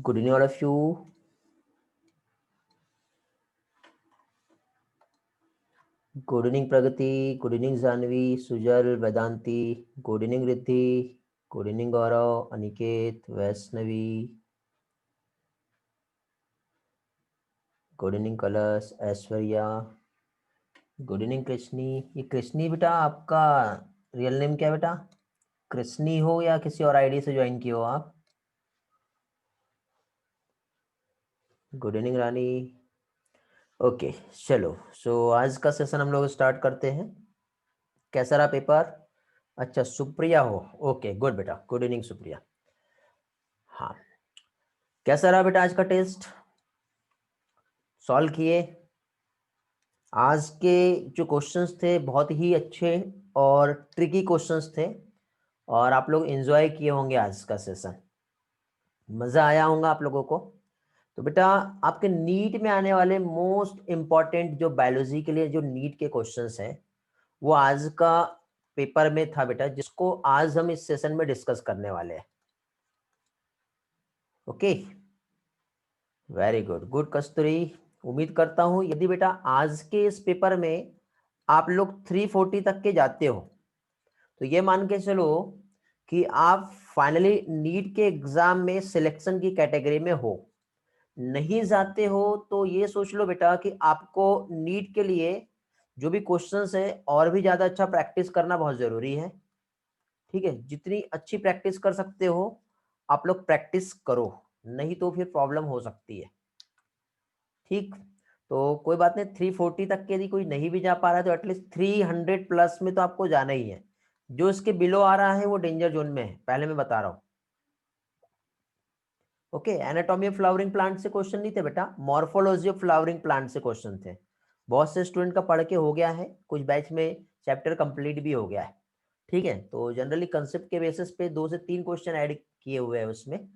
Good evening, all of you. Good evening, Pragati. Good evening, Zanvi, Sujal, Vedanti. Good evening, Riddhi. Good evening, Gaurav, Aniket, Vaishnavi. Good evening, Kalas, Aishwarya. Good evening Krishni. ये कृष्णी बेटा आपका real name क्या है बेटा? कृष्णी हो या किसी और आईडी से ज्वाइन किए हो आप? गुड इवनिंग रानी. ओके चलो. सो आज का सेशन हम लोग स्टार्ट करते हैं. कैसा रहा पेपर? अच्छा सुप्रिया हो. ओके गुड बेटा. Good evening Supriya. हाँ कैसा रहा बेटा आज का टेस्ट? सॉल्व किए? आज के जो क्वेश्चंस थे बहुत ही अच्छे और ट्रिकी क्वेश्चंस थे और आप लोग एंजॉय किए होंगे आज का सेशन. मज़ा आया होगा आप लोगों को. तो बेटा आपके नीट में आने वाले मोस्ट इम्पॉर्टेंट जो बायोलॉजी के लिए जो नीट के क्वेश्चंस हैं वो आज का पेपर में था बेटा, जिसको आज हम इस सेशन में डिस्कस करने वाले हैं. Okay very good. गुड कस्तूरी. उम्मीद करता हूं यदि बेटा आज के इस पेपर में आप लोग 340 तक के जाते हो तो ये मान के चलो कि आप फाइनली नीट के एग्जाम में सिलेक्शन की कैटेगरी में हो. नहीं जाते हो तो ये सोच लो बेटा कि आपको नीट के लिए जो भी क्वेश्चंस है और भी ज्यादा अच्छा प्रैक्टिस करना बहुत जरूरी है. ठीक है, जितनी अच्छी प्रैक्टिस कर सकते हो आप लोग प्रैक्टिस करो, नहीं तो फिर प्रॉब्लम हो सकती है. ठीक, तो कोई बात नहीं. 340 तक के यदि कोई नहीं भी जा पा रहा है तो एटलीस्ट 300 प्लस में तो आपको जाना ही है. जो इसके बिलो आ रहा है वो डेंजर जोन में है, पहले मैं बता रहा हूँ. Okay anatomy of flowering plant से क्वेश्चन नहीं थे बेटा, मॉर्फोलॉजी ऑफ फ्लावरिंग प्लांट से क्वेश्चन थे. बहुत से स्टूडेंट का पढ़ के हो गया है, कुछ बैच में चैप्टर कंप्लीट भी हो गया है. ठीक है, तो जनरली कंसेप्ट के बेसिस पे 2 से 3 क्वेश्चन ऐड किए हुए हैं उसमें.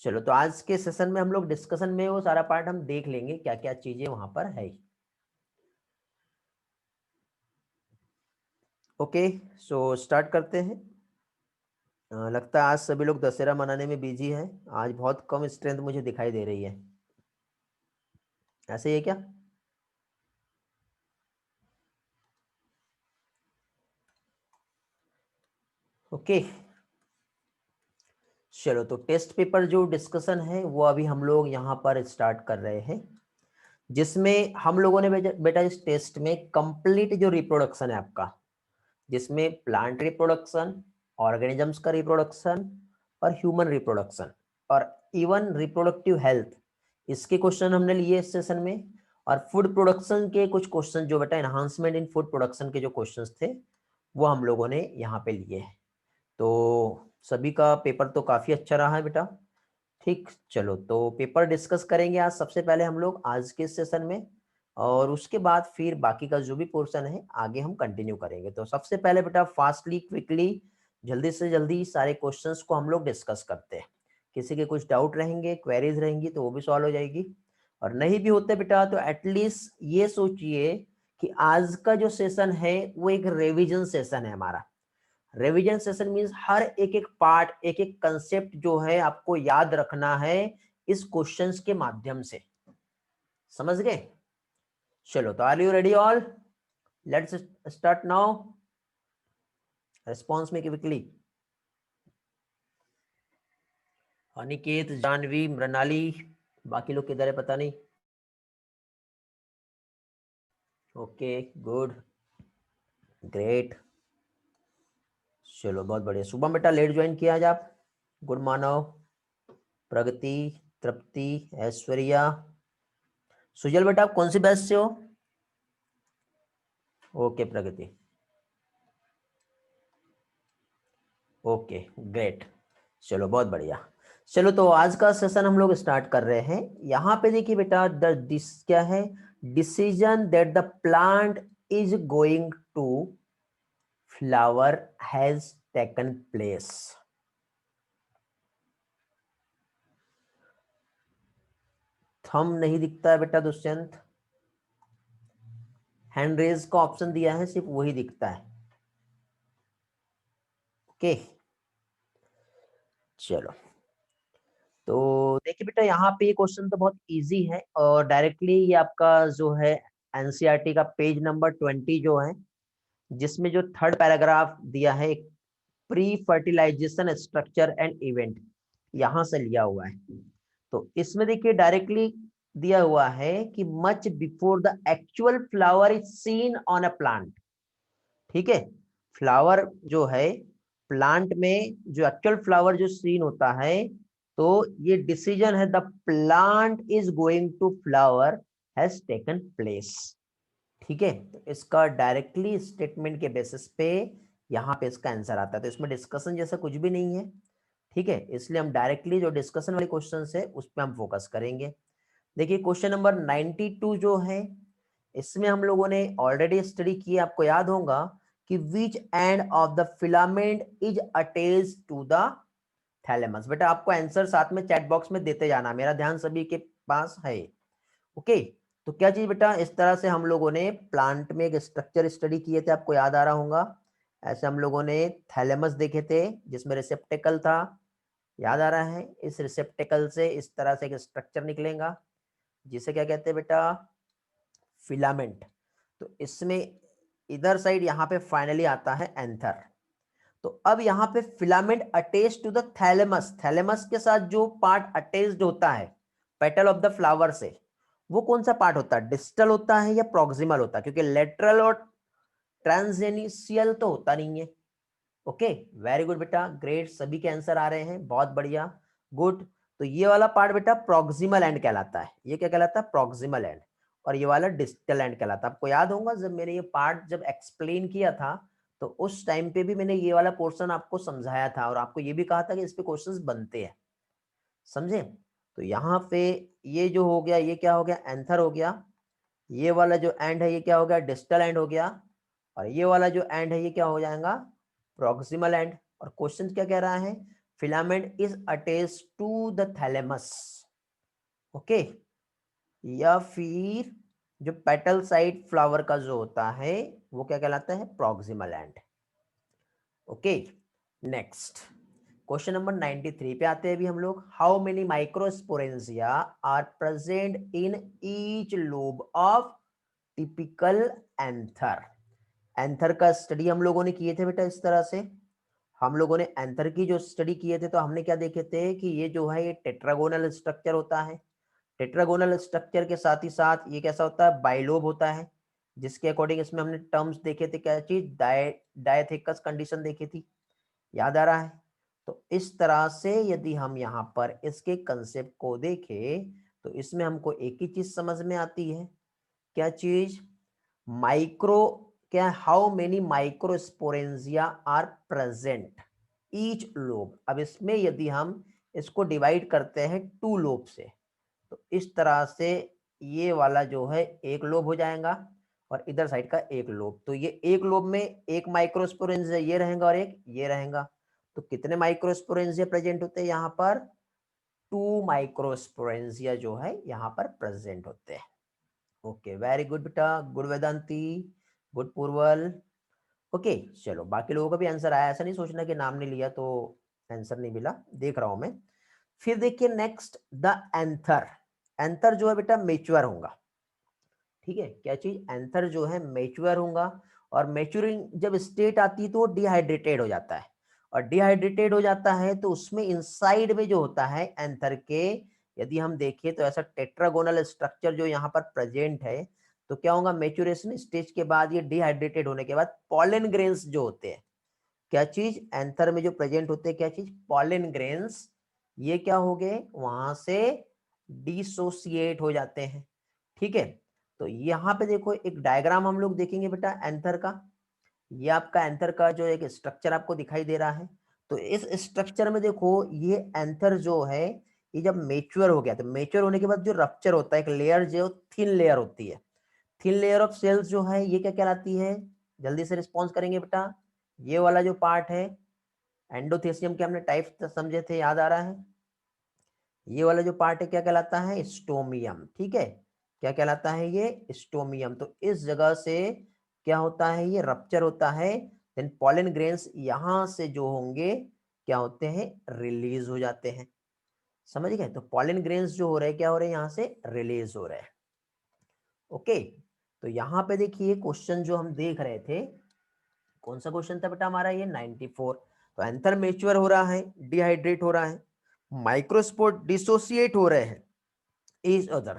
चलो तो आज के सेशन में हम लोग डिस्कशन में वो सारा पार्ट हम देख लेंगे क्या क्या चीजें वहां पर है. ओके सो स्टार्ट करते हैं. लगता है आज सभी लोग दशहरा मनाने में बिजी है. आज बहुत कम स्ट्रेंथ मुझे दिखाई दे रही है. ऐसे ही है क्या? ओके चलो तो टेस्ट पेपर जो डिस्कशन है वो अभी हम लोग यहाँ पर स्टार्ट कर रहे हैं, जिसमें हम लोगों ने बेटा इस टेस्ट में कंप्लीट जो रिप्रोडक्शन है आपका, जिसमें प्लांट रिप्रोडक्शन, ऑर्गेनिजम्स का रिप्रोडक्शन और ह्यूमन रिप्रोडक्शन और इवन रिप्रोडक्टिव हेल्थ, इसके क्वेश्चन हमने लिए इस सेशन में. और फूड प्रोडक्शन के कुछ क्वेश्चन जो बेटा एनहांसमेंट इन फूड प्रोडक्शन के जो क्वेश्चंस थे वो हम लोगों ने यहाँ पे लिए हैं. तो सभी का पेपर तो काफ़ी अच्छा रहा है बेटा. ठीक चलो तो पेपर डिस्कस करेंगे आज सबसे पहले हम लोग आज के सेशन में, और उसके बाद फिर बाकी का जो भी पोर्शन है आगे हम कंटिन्यू करेंगे. तो सबसे पहले बेटा फास्टली क्विकली जल्दी से जल्दी सारे क्वेश्चंस को हम लोग डिस्कस करते हैं. किसी के कुछ डाउट रहेंगे, क्वेरीज रहेंगी तो वो भी सॉल्व हो जाएगी, और नहीं भी होते बेटा तो एटलीस्ट ये सोचिए कि आज का जो सेशन है वो एक रिवीजन सेशन है हमारा. रिवीजन सेशन मींस हर एक एक पार्ट, एक एक कंसेप्ट जो है आपको याद रखना है इस क्वेश्चंस के माध्यम से. समझ गए? चलो तो are you ready all? Let's start now. Response में क्विकली. अनिकेत, जानवी, मृणाली, बाकी लोग किधर है पता नहीं. Okay good great. चलो बहुत बढ़िया. शुभम बेटा लेट ज्वाइन किया आज आप. गुड मानव, प्रगति, तृप्ति, ऐश्वर्या. सुजल बेटा आप कौन सी बैच से हो? ओके प्रगति. Okay great. चलो बहुत बढ़िया. चलो तो आज का सेशन हम लोग स्टार्ट कर रहे हैं. यहाँ पे देखिए बेटा दिस क्या है, decision that the plant is going to flower has taken place. Thumb नहीं दिखता है बेटा दुष्यंत. हैंड रेज का ऑप्शन दिया है, सिर्फ वही दिखता है. ओके चलो तो देखिए बेटा, यहाँ पे ये क्वेश्चन तो बहुत इजी है और डायरेक्टली ये आपका जो है एनसीईआरटी का पेज नंबर 20 जो है, जिसमें जो थर्ड पैराग्राफ दिया है, pre fertilization structure and event, यहां से लिया हुआ है। तो इसमें देखिए डायरेक्टली दिया हुआ है कि much before the actual flower is seen on a plant. ठीक है, फ्लावर जो है प्लांट में, जो एक्चुअल फ्लावर जो सीन होता है, तो ये डिसीजन है the plant is going to flower has taken place. ठीक है, तो इसका डायरेक्टली स्टेटमेंट के बेसिस पे यहाँ पे इसका आंसर आता है। तो इसमें डिस्कशन जैसा कुछ भी नहीं है। ठीक है, इसलिए हम डायरेक्टली जो डिस्कशन वाले क्वेश्चन है उस पर हम फोकस करेंगे। देखिए क्वेश्चन नंबर 92 जो है, इसमें हम लोगों ने ऑलरेडी स्टडी की, आपको याद होगा कि which end of the filament is attached to the thalamus. बेटा आपको आंसर साथ में चैट बॉक्स में देते जाना, मेरा ध्यान सभी के पास है। ओके, तो क्या चीज बेटा, इस तरह से हम लोगों ने प्लांट में एक स्ट्रक्चर स्टडी किए थे, आपको याद आ रहा होगा। ऐसे हम लोगों ने थैलेमस देखे थे जिसमें रिसेप्टेकल था, याद आ रहा है। इस रिसेप्टेकल से इस तरह से एक स्ट्रक्चर निकलेगा जिसे क्या कहते हैं बेटा, फिलामेंट। तो इसमें इधर साइड यहाँ पे फाइनली आता है एंथर। तो अब यहाँ पे filament attached to the thalamus, thalamus के साथ जो पार्ट अटैच्ड होता है पेटल ऑफ द फ्लावर से, वो कौन सा पार्ट होता है, डिस्टल होता है या प्रॉक्सिमल होता है? क्योंकि लेटरल और ट्रांसजेनिशियल तो होता नहीं है। ओके, वेरी गुड बेटा, ग्रेट, सभी के आंसर आ रहे हैं, बहुत बढ़िया, गुड। तो ये वाला पार्ट बेटा प्रॉक्सिमल एंड कहलाता है। ये क्या कहलाता है, प्रॉक्सिमल एंड। और ये वाला डिस्टल एंड कहलाता है। आपको याद होगा जब मैंने ये पार्ट जब एक्सप्लेन किया था, तो उस टाइम पे भी मैंने ये वाला पोर्शन आपको समझाया था और आपको ये भी कहा था कि इस पे क्वेश्चंस बनते हैं, समझे। तो यहाँ पे ये जो हो गया, ये क्या हो गया, एंथर हो गया। ये वाला जो एंड है ये क्या हो गया, डिस्टल एंड हो गया। और ये वाला जो एंड है ये क्या हो जाएगा, प्रॉक्सिमल एंड। और क्वेश्चन क्या कह रहा है, filament is attached to the thalamus. Okay, या फिर जो पेटल साइड फ्लावर का जो होता है वो क्या कहलाता है, proximal end. Okay, next question number 93 पे आते हैं अभी हम लोग। How many microsporangia are present in each lobe of typical anther. Anther का स्टडी हम लोगों ने किए थे बेटा, इस तरह से हम लोगों ने एंथर की जो स्टडी किए थे, तो हमने क्या देखे थे कि ये जो है ये टेट्रागोनल स्ट्रक्चर होता है। टेट्रागोनल स्ट्रक्चर के साथ ही साथ ये कैसा होता है, बाइलोब होता है, जिसके अकॉर्डिंग इसमें हमने टर्म्स देखे थे, क्या चीज, डायथेकस कंडीशन देखी थी, याद आ रहा है। तो इस तरह से यदि हम यहाँ पर इसके कंसेप्ट को देखें तो इसमें हमको एक ही चीज समझ में आती है, क्या चीज, माइक्रो, क्या, how many microsporangia are present each lobe. अब इसमें यदि हम इसको डिवाइड करते हैं 2 लोब से, तो इस तरह से ये वाला जो है एक लोब हो जाएगा और इधर साइड का एक लोब। तो ये एक लोब में एक माइक्रोस्पोरेंजिया ये रहेगा और एक ये रहेगा। तो कितने माइक्रोस्पोरेंजिया प्रेजेंट होते हैं यहाँ पर, 2 माइक्रोस्पोरेंजिया जो है यहाँ पर प्रेजेंट होते हैं। ओके, वेरी गुड बेटा, गुड वेदांती, गुड पूर्वल। ओके, चलो बाकी लोगों का भी आंसर आया, ऐसा नहीं सोचना कि नाम नहीं लिया तो आंसर नहीं मिला, देख रहा हूं मैं। फिर देखिए नेक्स्ट, द एंथर। एंथर जो है बेटा मेच्योर होगा। ठीक है, क्या चीज, एंथर जो है मेच्योर होगा। और मेच्योरिंग जब स्टेट आती है तो वो डिहाइड्रेटेड हो जाता है। और डिहाइड्रेटेड हो जाता है तो उसमें इनसाइड में जो होता है एंथर के, यदि हम देखें तो ऐसा टेट्रागोनल स्ट्रक्चर जो यहाँ पर प्रेजेंट है, तो क्या होगा, मेच्योरेशन स्टेज के बाद ये डिहाइड्रेटेड होने के बाद पॉलन ग्रेन्स जो होते हैं, क्या चीज, एंथर में जो प्रेजेंट होते हैं, क्या चीज, पॉलन ग्रेन्स, ये क्या हो गए, वहां से डिसोसिएट हो जाते हैं। ठीक है, तो यहाँ पे देखो एक डायग्राम हम लोग देखेंगे बेटा एंथर का। ये आपका एंथर का जो एक स्ट्रक्चर आपको दिखाई दे रहा है। तो इस स्ट्रक्चर में देखो ये एंथर जो है, ये जब मेच्योर हो गया, तो मेच्योर होने के बाद जो रप्चर होता है, एक लेयर जो थिन लेयर होती है, थिन लेयर ऑफ सेल्स जो है, ये क्या कहलाती है, जल्दी से रिस्पॉन्स करेंगे बेटा। ये वाला जो पार्ट है, एंडोथेसियम के हमने टाइप समझे थे, याद आ रहा है। ये वाला जो पार्ट है क्या कहलाता है, स्टोमियम। ठीक है, क्या कहलाता है ये, स्टोमियम। तो इस जगह से क्या होता है, ये रप्चर होता है, देन पॉलन ग्रेन्स यहां से जो होंगे क्या होते हैं, रिलीज हो जाते हैं। समझ गए? तो पॉलन ग्रेन्स जो हो रहे हैं क्या हो रहे हैं, यहाँ से रिलीज हो रहे हैं। ओके, तो यहाँ पे देखिए क्वेश्चन जो हम देख रहे थे, कौन सा क्वेश्चन था बेटा हमारा, ये 94। तो एंथर मैच्योर हो रहा है, डिहाइड्रेट हो रहा है, माइक्रोस्पोर डिसोसिएट हो रहे हैं इच अदर।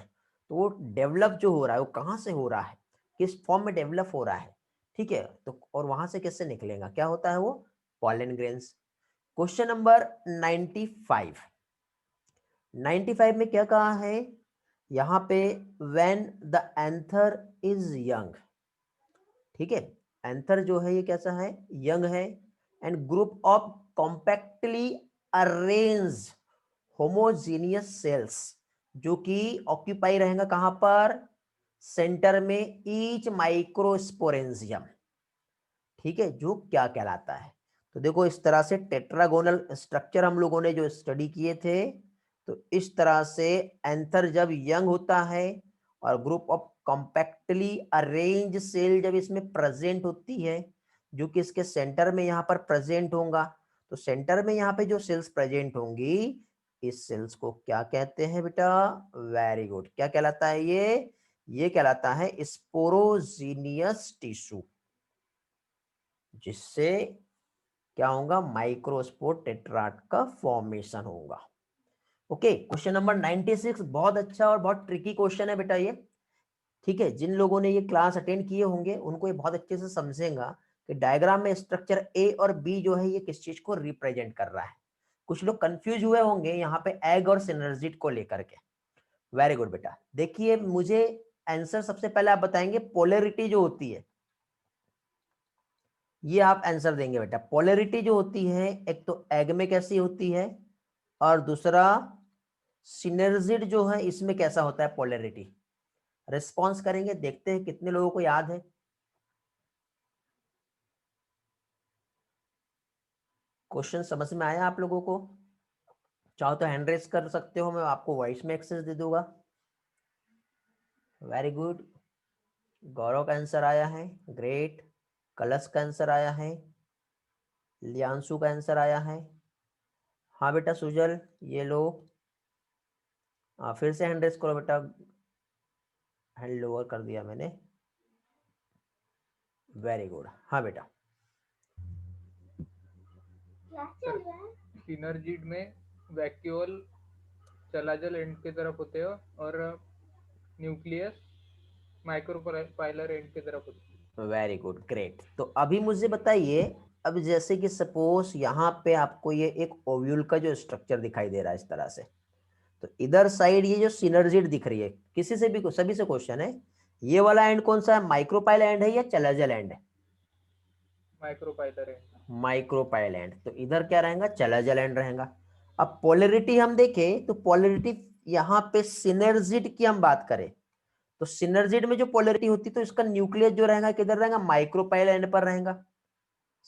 तो वो डेवलप जो हो रहा है वो कहाँ से हो रहा है, किस फॉर्म में डेवलप हो रहा है, ठीक है। तो और वहां से किससे निकलेगा, क्या होता है वो, पॉलन ग्रेन्स। Question number 95। 95 में क्या कहा है, यहाँ पे when the anther is young, ठीक है, एंथर जो है ये कैसा है, यंग है, and group of compactly arranged homogeneous cells, जो कि ऑक्यूपाई रहेगा कहां पर, सेंटर में ईच माइक्रोस्पोरेंजियम, ठीक है, जो क्या कहलाता है। तो देखो इस तरह से टेट्रागोनल स्ट्रक्चर हम लोगों ने जो स्टडी किए थे, तो इस तरह से एंथर जब यंग होता है और group of compactly arrange cell जब इसमें प्रेजेंट होती है, जो कि इसके सेंटर में यहाँ पर प्रेजेंट होगा, तो सेंटर में यहाँ पे जो सेल्स प्रेजेंट होंगी, इस सेल्स को क्या कहते हैं बेटा, वेरी गुड, क्या कहलाता है ये कहलाता है स्पोरोजीनियस टिश्यू, जिससे क्या होगा, माइक्रोस्पोर टेट्राड का फॉर्मेशन होगा। ओके, क्वेश्चन नंबर 96 बहुत अच्छा और बहुत ट्रिकी क्वेश्चन है बेटा ये, ठीक है। जिन लोगों ने ये क्लास अटेंड किए होंगे उनको ये बहुत अच्छे से समझेगा कि डायग्राम में स्ट्रक्चर ए और बी जो है ये किस चीज को रिप्रेजेंट कर रहा है। कुछ लोग कंफ्यूज हुए होंगे यहाँ पे एग और सिनर्जिड को लेकर के। वेरी गुड बेटा, देखिए मुझे आंसर सबसे पहले आप बताएंगे, पोलैरिटी जो होती है, ये आप आंसर देंगे बेटा। पोलैरिटी जो होती है, एक तो एग में कैसी होती है, और दूसरा सिनर्जिड जो है इसमें कैसा होता है पोलैरिटी। रिस्पॉन्स करेंगे, देखते हैं कितने लोगों को याद है। क्वेश्चन समझ में आया आप लोगों को? चाहो तो हैंड रेस कर सकते हो, मैं आपको वॉइस में एक्सेस दे दूंगा। वेरी गुड, गौरव का आंसर आया है, ग्रेट। कलश का आंसर आया है, लियांशु का आंसर आया है। हाँ बेटा सुजल, ये लो, फिर से हैंड रेस करो बेटा, हैंड लोअर कर दिया मैंने। वेरी गुड, हाँ बेटा। सिनर्जिड में वैक्यूल चलाजल एंड की तरफ होते हो और न्यूक्लियस माइक्रोपाइलर एंड की तरफ होते हैं। Very good, great. तो अभी मुझे बताइए, अब जैसे कि सपोज यहाँ पे आपको ये एक ओव्यूल का जो स्ट्रक्चर दिखाई दे रहा है इस तरह से, तो इधर साइड ये जो सिनर्जिड दिख रही है, किसी से भी सभी से क्वेश्चन है, ये वाला एंड कौन सा है, माइक्रोपाइल एंड है या चलाजल एंड है? Micropylar and. माइक्रोपाइल एंड, तो इधर क्या रहेगा, चलाजल एंड रहेगा। अब पोलैरिटी हम देखें तो पोलैरिटी यहाँ पे सिनर्जिड की हम बात करें, तो सिनर्जिड में जो पोलैरिटी होती है तो इसका न्यूक्लियस जो रहेगा किधर रहेगा, माइक्रोपाइल एंड पर रहेगा,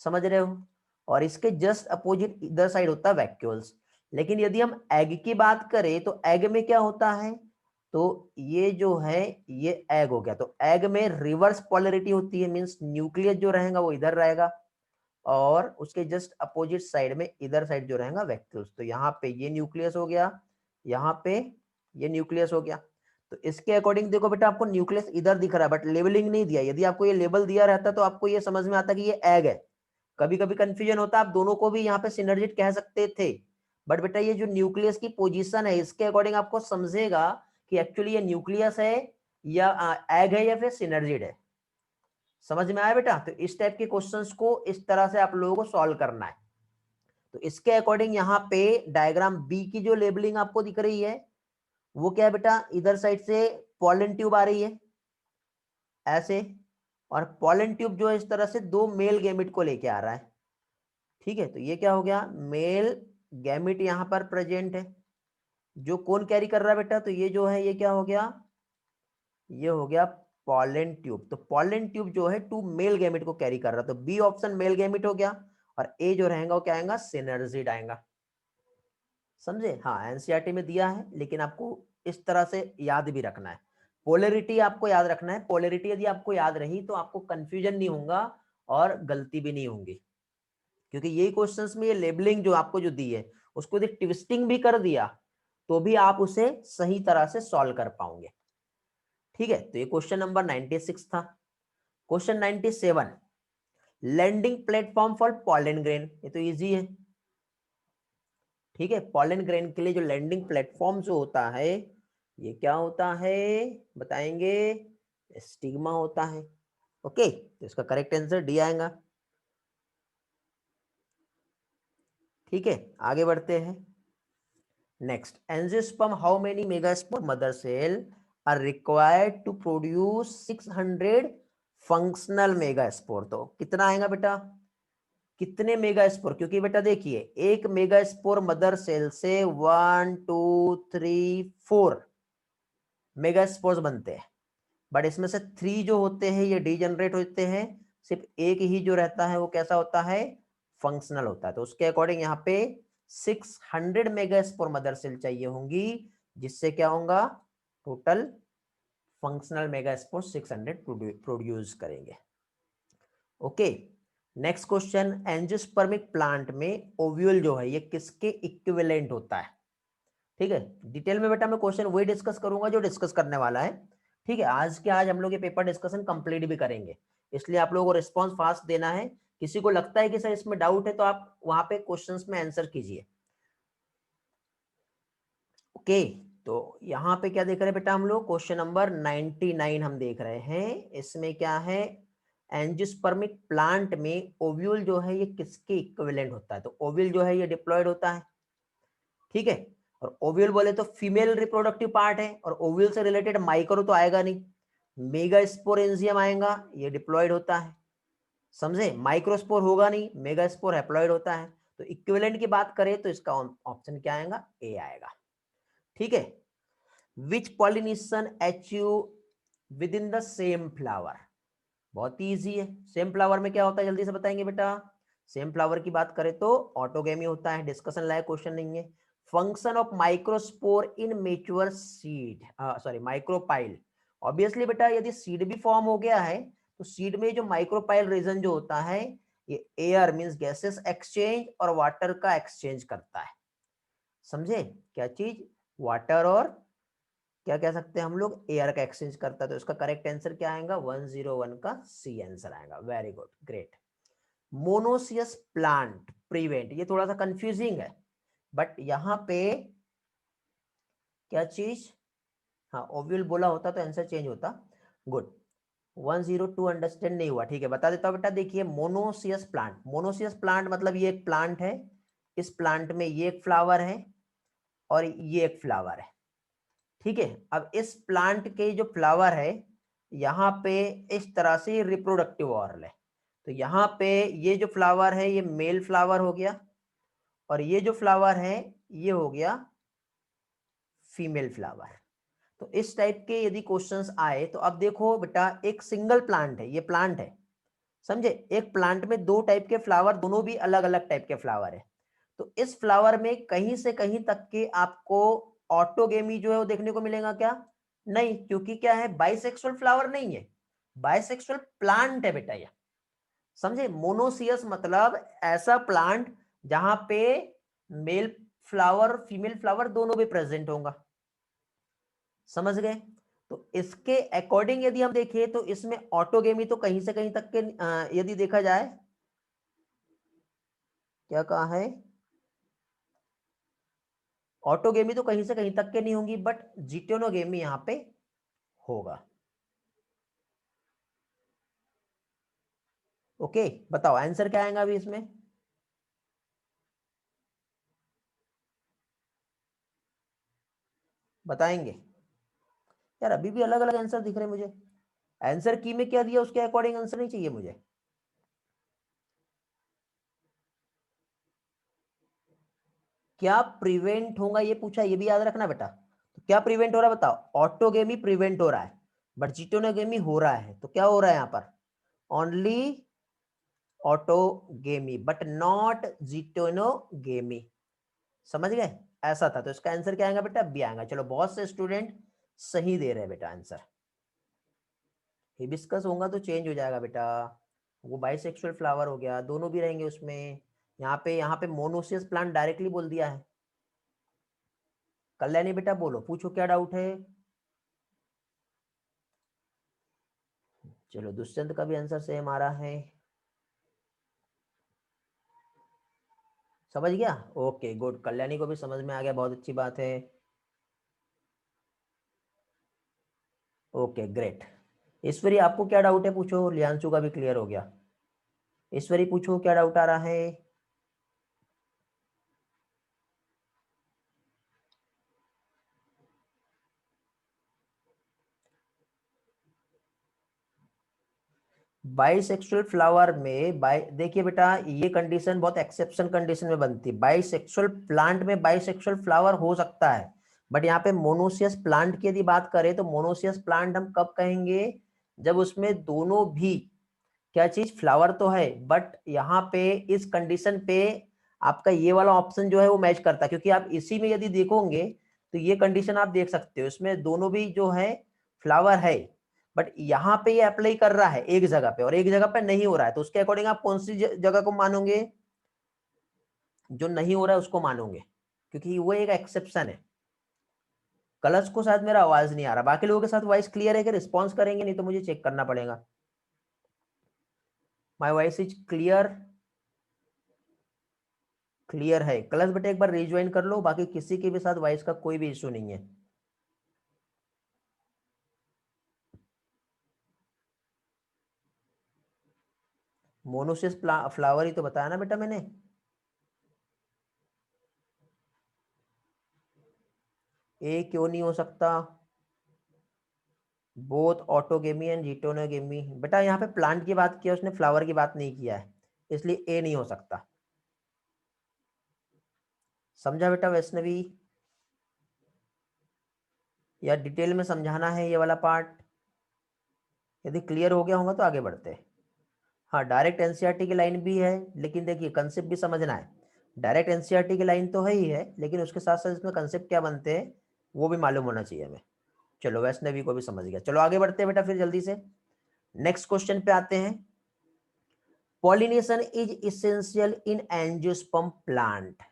समझ रहे हो। और इसके जस्ट अपोजिट इधर साइड होता है वैक्यूल्स। लेकिन यदि हम एग की बात करें तो एग में क्या होता है, तो ये जो है ये एग हो गया, तो एग में रिवर्स पोलैरिटी होती है, मींस न्यूक्लियस जो रहेगा वो इधर रहेगा, और उसके जस्ट अपोजिट साइड में इधर साइड जो रहेगा वैक्यूल्स। तो यहाँ पे ये न्यूक्लियस हो गया, यहाँ पे ये न्यूक्लियस हो गया। तो इसके अकॉर्डिंग देखो बेटा, आपको न्यूक्लियस इधर दिख रहा है बट लेबलिंग नहीं दिया। यदि आपको ये लेबल दिया रहता तो आपको ये समझ में आता कि ये एग है। कभी कभी कंफ्यूजन होता है, आप दोनों को भी यहाँ पे सिनर्जिड कह सकते थे, बट बेटा ये जो न्यूक्लियस की पोजीशन है इसके अकॉर्डिंग आपको समझेगा कि एक्चुअली ये न्यूक्लियस है या एग है या फिर सिनर्जिड है। समझ में आया बेटा? तो इस टाइप के क्वेश्चंस को इस तरह से आप लोगों को सॉल्व करना है। तो इसके अकॉर्डिंग यहाँ पे डायग्राम बी की जो लेबलिंग आपको दिख रही है वो क्या है बेटा, इधर साइड से पॉलन ट्यूब आ रही है ऐसे, और पॉलन ट्यूब जो है इस तरह से दो मेल गैमेट को लेके आ रहा है, ठीक है। तो ये क्या हो गया, मेल गैमेट यहाँ पर प्रेजेंट है, जो कौन कैरी कर रहा है बेटा, तो ये जो है ये क्या हो गया, ये हो गया पॉलन ट्यूब। तो पॉलन ट्यूब जो है टू मेल गैमेट को कैरी कर रहा है, तो बी ऑप्शन मेल गैमेट हो गया, और ए जो रहेगा वो क्या आएगा, सिनर्जिड आएगा। समझे? हाँ, एनसीईआरटी में दिया है, लेकिन आपको इस तरह से याद भी रखना है। पोलैरिटी आपको याद रखना है, पोलैरिटी यदि आपको याद रही तो आपको कंफ्यूजन नहीं होगा और गलती भी नहीं होंगी, क्योंकि यही क्वेश्चंस में ये लेबलिंग जो आपको जो दी है उसको यदि ट्विस्टिंग भी कर दिया तो भी आप उसे सही तरह से सॉल्व कर पाओगे। ठीक है, तो ये क्वेश्चन नंबर 96 था। Question 97, landing platform for pollen grain, ये तो इजी है। ठीक है, पॉलन ग्रेन के लिए जो लैंडिंग प्लेटफॉर्म जो होता है ये क्या होता है बताएंगे, स्टिग्मा होता है। ओके, तो इसका करेक्ट आंसर डी आएगा। ठीक है, आगे बढ़ते हैं। Next, angiosperm, how many megaspore mother cell are required to produce 600 functional megaspore. तो कितना आएगा बेटा, कितने मेगास्पोर, क्योंकि बेटा देखिए एक मेगास्पोर मदर सेल से 1 2 3 4 मेगास्पोर्स बनते हैं, बट इसमें से 3 जो होते हैं ये डीजनरेट होते हैं, सिर्फ एक ही जो रहता है वो कैसा होता है, फंक्शनल होता है। तो उसके अकॉर्डिंग यहाँ पे 600 मेगास्पोर मदर सेल चाहिए होंगी, जिससे क्या होगा, टोटल फंक्शनल मेगास्पोर 600 प्रोड्यूस करेंगे। Okay, next question, angiospermic plant में ओव्यूल जो है ये किसके इक्विवेलेंट होता है। ठीक है, डिटेल में बेटा मैं क्वेश्चन वही डिस्कस करूंगा जो डिस्कस करने वाला है। ठीक है, आज के आज हम लोग ये पेपर डिस्कशन कंप्लीट भी करेंगे, इसलिए आप लोगों को रिस्पांस फास्ट देना है। किसी को लगता है कि सर इसमें डाउट है तो आप वहां पे क्वेश्चंस में आंसर कीजिए। ओके, तो यहाँ पे क्या देख रहे हैं बेटा हम लोग, क्वेश्चन नंबर 99 हम देख रहे हैं। इसमें क्या है, एंजियोस्पर्मिक प्लांट में ओव्यूल जो है ये किसके इक्विवेलेंट होता है। तो ओव्यूल जो है ये डिप्लॉयड होता है। ठीक है, और ओव्यूल बोले तो फीमेल रिप्रोडक्टिव पार्ट है, और ओव्यूल से रिलेटेड माइक्रो तो आएगा नहीं, मेगास्पोरेंजियम आएगा, ये डिप्लॉयड होता है। समझे, माइक्रोस्पोर होगा नहीं, मेगास्पोर हैप्लॉयड होता है। तो इक्विवेलेंट की बात करें तो इसका ऑप्शन क्या आएगा, ए आएगा। ठीक है, which pollination achieve within the same flower, बहुत ही इजी है। सेम फ्लावर में क्या होता है जल्दी से बताएंगे बेटा, सेम फ्लावर की बात करें तो ऑटोगेमी होता है, डिस्कशन लायक क्वेश्चन नहीं है। Function of microspore in mature seed, sorry micropyle, obviously बेटा यदि सीड भी फॉर्म हो गया है तो सीड में जो माइक्रोपाइल रीजन जो होता है ये एयर मींस गैसेस एक्सचेंज और वाटर का एक्सचेंज करता है। समझे, क्या चीज, वाटर और क्या कह सकते हैं हम लोग, एयर का एक्सचेंज करता है। तो इसका करेक्ट आंसर क्या आएगा, 101 का सी आंसर आएगा। Very good, great. Monoecious plant prevent, ये थोड़ा सा कंफ्यूजिंग है, बट यहां पे क्या चीज, हाँ ओव्यूल बोला होता तो आंसर चेंज होता। गुड, 102 अंडरस्टैंड नहीं हुआ, ठीक है बता देता हूं बेटा। देखिए मोनोसियस प्लांट, मोनोसियस प्लांट मतलब ये एक प्लांट है, इस प्लांट में ये एक फ्लावर है और ये एक फ्लावर है। ठीक है, अब इस प्लांट के जो फ्लावर है यहाँ पे इस तरह से रिप्रोडक्टिव ऑर्गन है। तो यहाँ पे ये जो फ्लावर है ये मेल फ्लावर हो गया, और ये जो फ्लावर है ये हो गया फीमेल फ्लावर। तो इस टाइप के यदि क्वेश्चंस आए तो अब देखो बेटा एक सिंगल प्लांट है, ये प्लांट है, समझे, एक प्लांट में दो टाइप के फ्लावर, दोनों भी अलग अलग टाइप के फ्लावर है। तो इस फ्लावर में कहीं से कहीं तक के आपको ऑटोगेमी जो है वो देखने को मिलेगा क्या, नहीं, क्योंकि क्या है, बाइसेक्सुअल फ्लावर नहीं है, बाइसेक्सुअल प्लांट है बेटा ये। समझे, मोनोसियस मतलब ऐसा प्लांट जहां पे मेल फ्लावर फीमेल फ्लावर दोनों भी प्रेजेंट होगा। समझ गए, तो इसके अकॉर्डिंग यदि हम देखें तो इसमें ऑटोगेमी तो कहीं से कहीं तक के यदि देखा जाए, क्या कहा है, ऑटोगेमी तो कहीं से कहीं तक के नहीं होंगी, बट जिटेनोगेमी यहां पे होगा। ओके, बताओ आंसर क्या आएगा अभी इसमें, बताएंगे यार, अभी भी अलग अलग आंसर दिख रहे हैं मुझे। आंसर की में क्या दिया उसके अकॉर्डिंग आंसर नहीं चाहिए मुझे। क्या प्रिवेंट होगा ये पूछा, ये भी याद रखना बेटा। तो क्या प्रिवेंट हो रहा है बताओ, ऑटोगेमी प्रिवेंट हो रहा है, बट जिटोनोगेमी हो रहा है। तो क्या हो रहा है यहाँ पर, ओनली ऑटोगेमी बट नॉट जिटोनोगेमी। समझ गए, ऐसा था। तो इसका आंसर क्या आएगा बेटा, बी आएगा। चलो बहुत से स्टूडेंट सही दे रहे हैं बेटा आंसर। हिबिस्कस होगा तो चेंज हो जाएगा बेटा, वो बाइसेक्सुअल फ्लावर हो गया, दोनों भी रहेंगे उसमें। यहाँ पे मोनोसियस प्लांट डायरेक्टली बोल दिया है। कल्याणी बेटा बोलो, पूछो क्या डाउट है। चलो दुष्यंत का भी आंसर सेम आ रहा है, समझ गया। ओके गुड, कल्याणी को भी समझ में आ गया, बहुत अच्छी बात है। Okay great. ईश्वरी आपको क्या डाउट है पूछो, लियांशु का भी क्लियर हो गया। ईश्वरी पूछो क्या डाउट आ रहा है। बाइसेक्सुअल फ्लावर में देखिए बेटा, ये कंडीशन बहुत एक्सेप्शन कंडीशन में बनती है। बाइसेक्सुअल प्लांट में बाइसेक्सुअल फ्लावर हो सकता है, बट यहाँ पे मोनोसियस प्लांट की यदि बात करें तो मोनोसियस प्लांट हम कब कहेंगे, जब उसमें दोनों भी क्या चीज, फ्लावर तो है, बट यहाँ पे इस कंडीशन पे आपका ये वाला ऑप्शन जो है वो मैच करता है, क्योंकि आप इसी में यदि देखोगे तो ये कंडीशन आप देख सकते हो, इसमें दोनों भी जो है फ्लावर है, बट यहाँ पे ये अप्लाई कर रहा है एक जगह पे और एक जगह पे नहीं हो रहा है, तो उसके अकॉर्डिंग आप कौन सी जगह को मानोगे, जो नहीं हो रहा है उसको मानोगे, क्योंकि वो एक एक्सेप्शन है। कलर्स को शायद मेरा आवाज नहीं आ रहा, बाकी लोगों के साथ वॉइस क्लियर है कि रिस्पॉन्स करेंगे, नहीं तो मुझे चेक करना पड़ेगा। My voice is clear, clear है। कलर्स बेटा एक बार रिज्वाइन कर लो, बाकी किसी के भी साथ वॉइस का कोई भी इशू नहीं है। मोनोसिस फ्लावर ही तो बताया ना बेटा मैंने। ए क्यों नहीं हो सकता, बोथ ऑटोगेमी एंड जीटोनोगेमी। बेटा यहाँ पे प्लांट की बात किया उसने, फ्लावर की बात नहीं किया है, इसलिए ए नहीं हो सकता। समझा बेटा वैष्णवी, या डिटेल में समझाना है ये वाला पार्ट, यदि क्लियर हो गया होगा तो आगे बढ़ते हैं। हाँ डायरेक्ट एनसीईआरटी की लाइन भी है, लेकिन देखिए कंसेप्ट भी समझना है। डायरेक्ट एनसीईआरटी की लाइन तो है ही है, लेकिन उसके साथ साथ इसमें कंसेप्ट क्या बनते हैं वो भी मालूम होना चाहिए हमें। चलो वैष्णवी को भी समझ गया, चलो आगे बढ़ते हैं बेटा फिर जल्दी से नेक्स्ट क्वेश्चन पे आते हैं। Pollination is essential in angiosperm plant.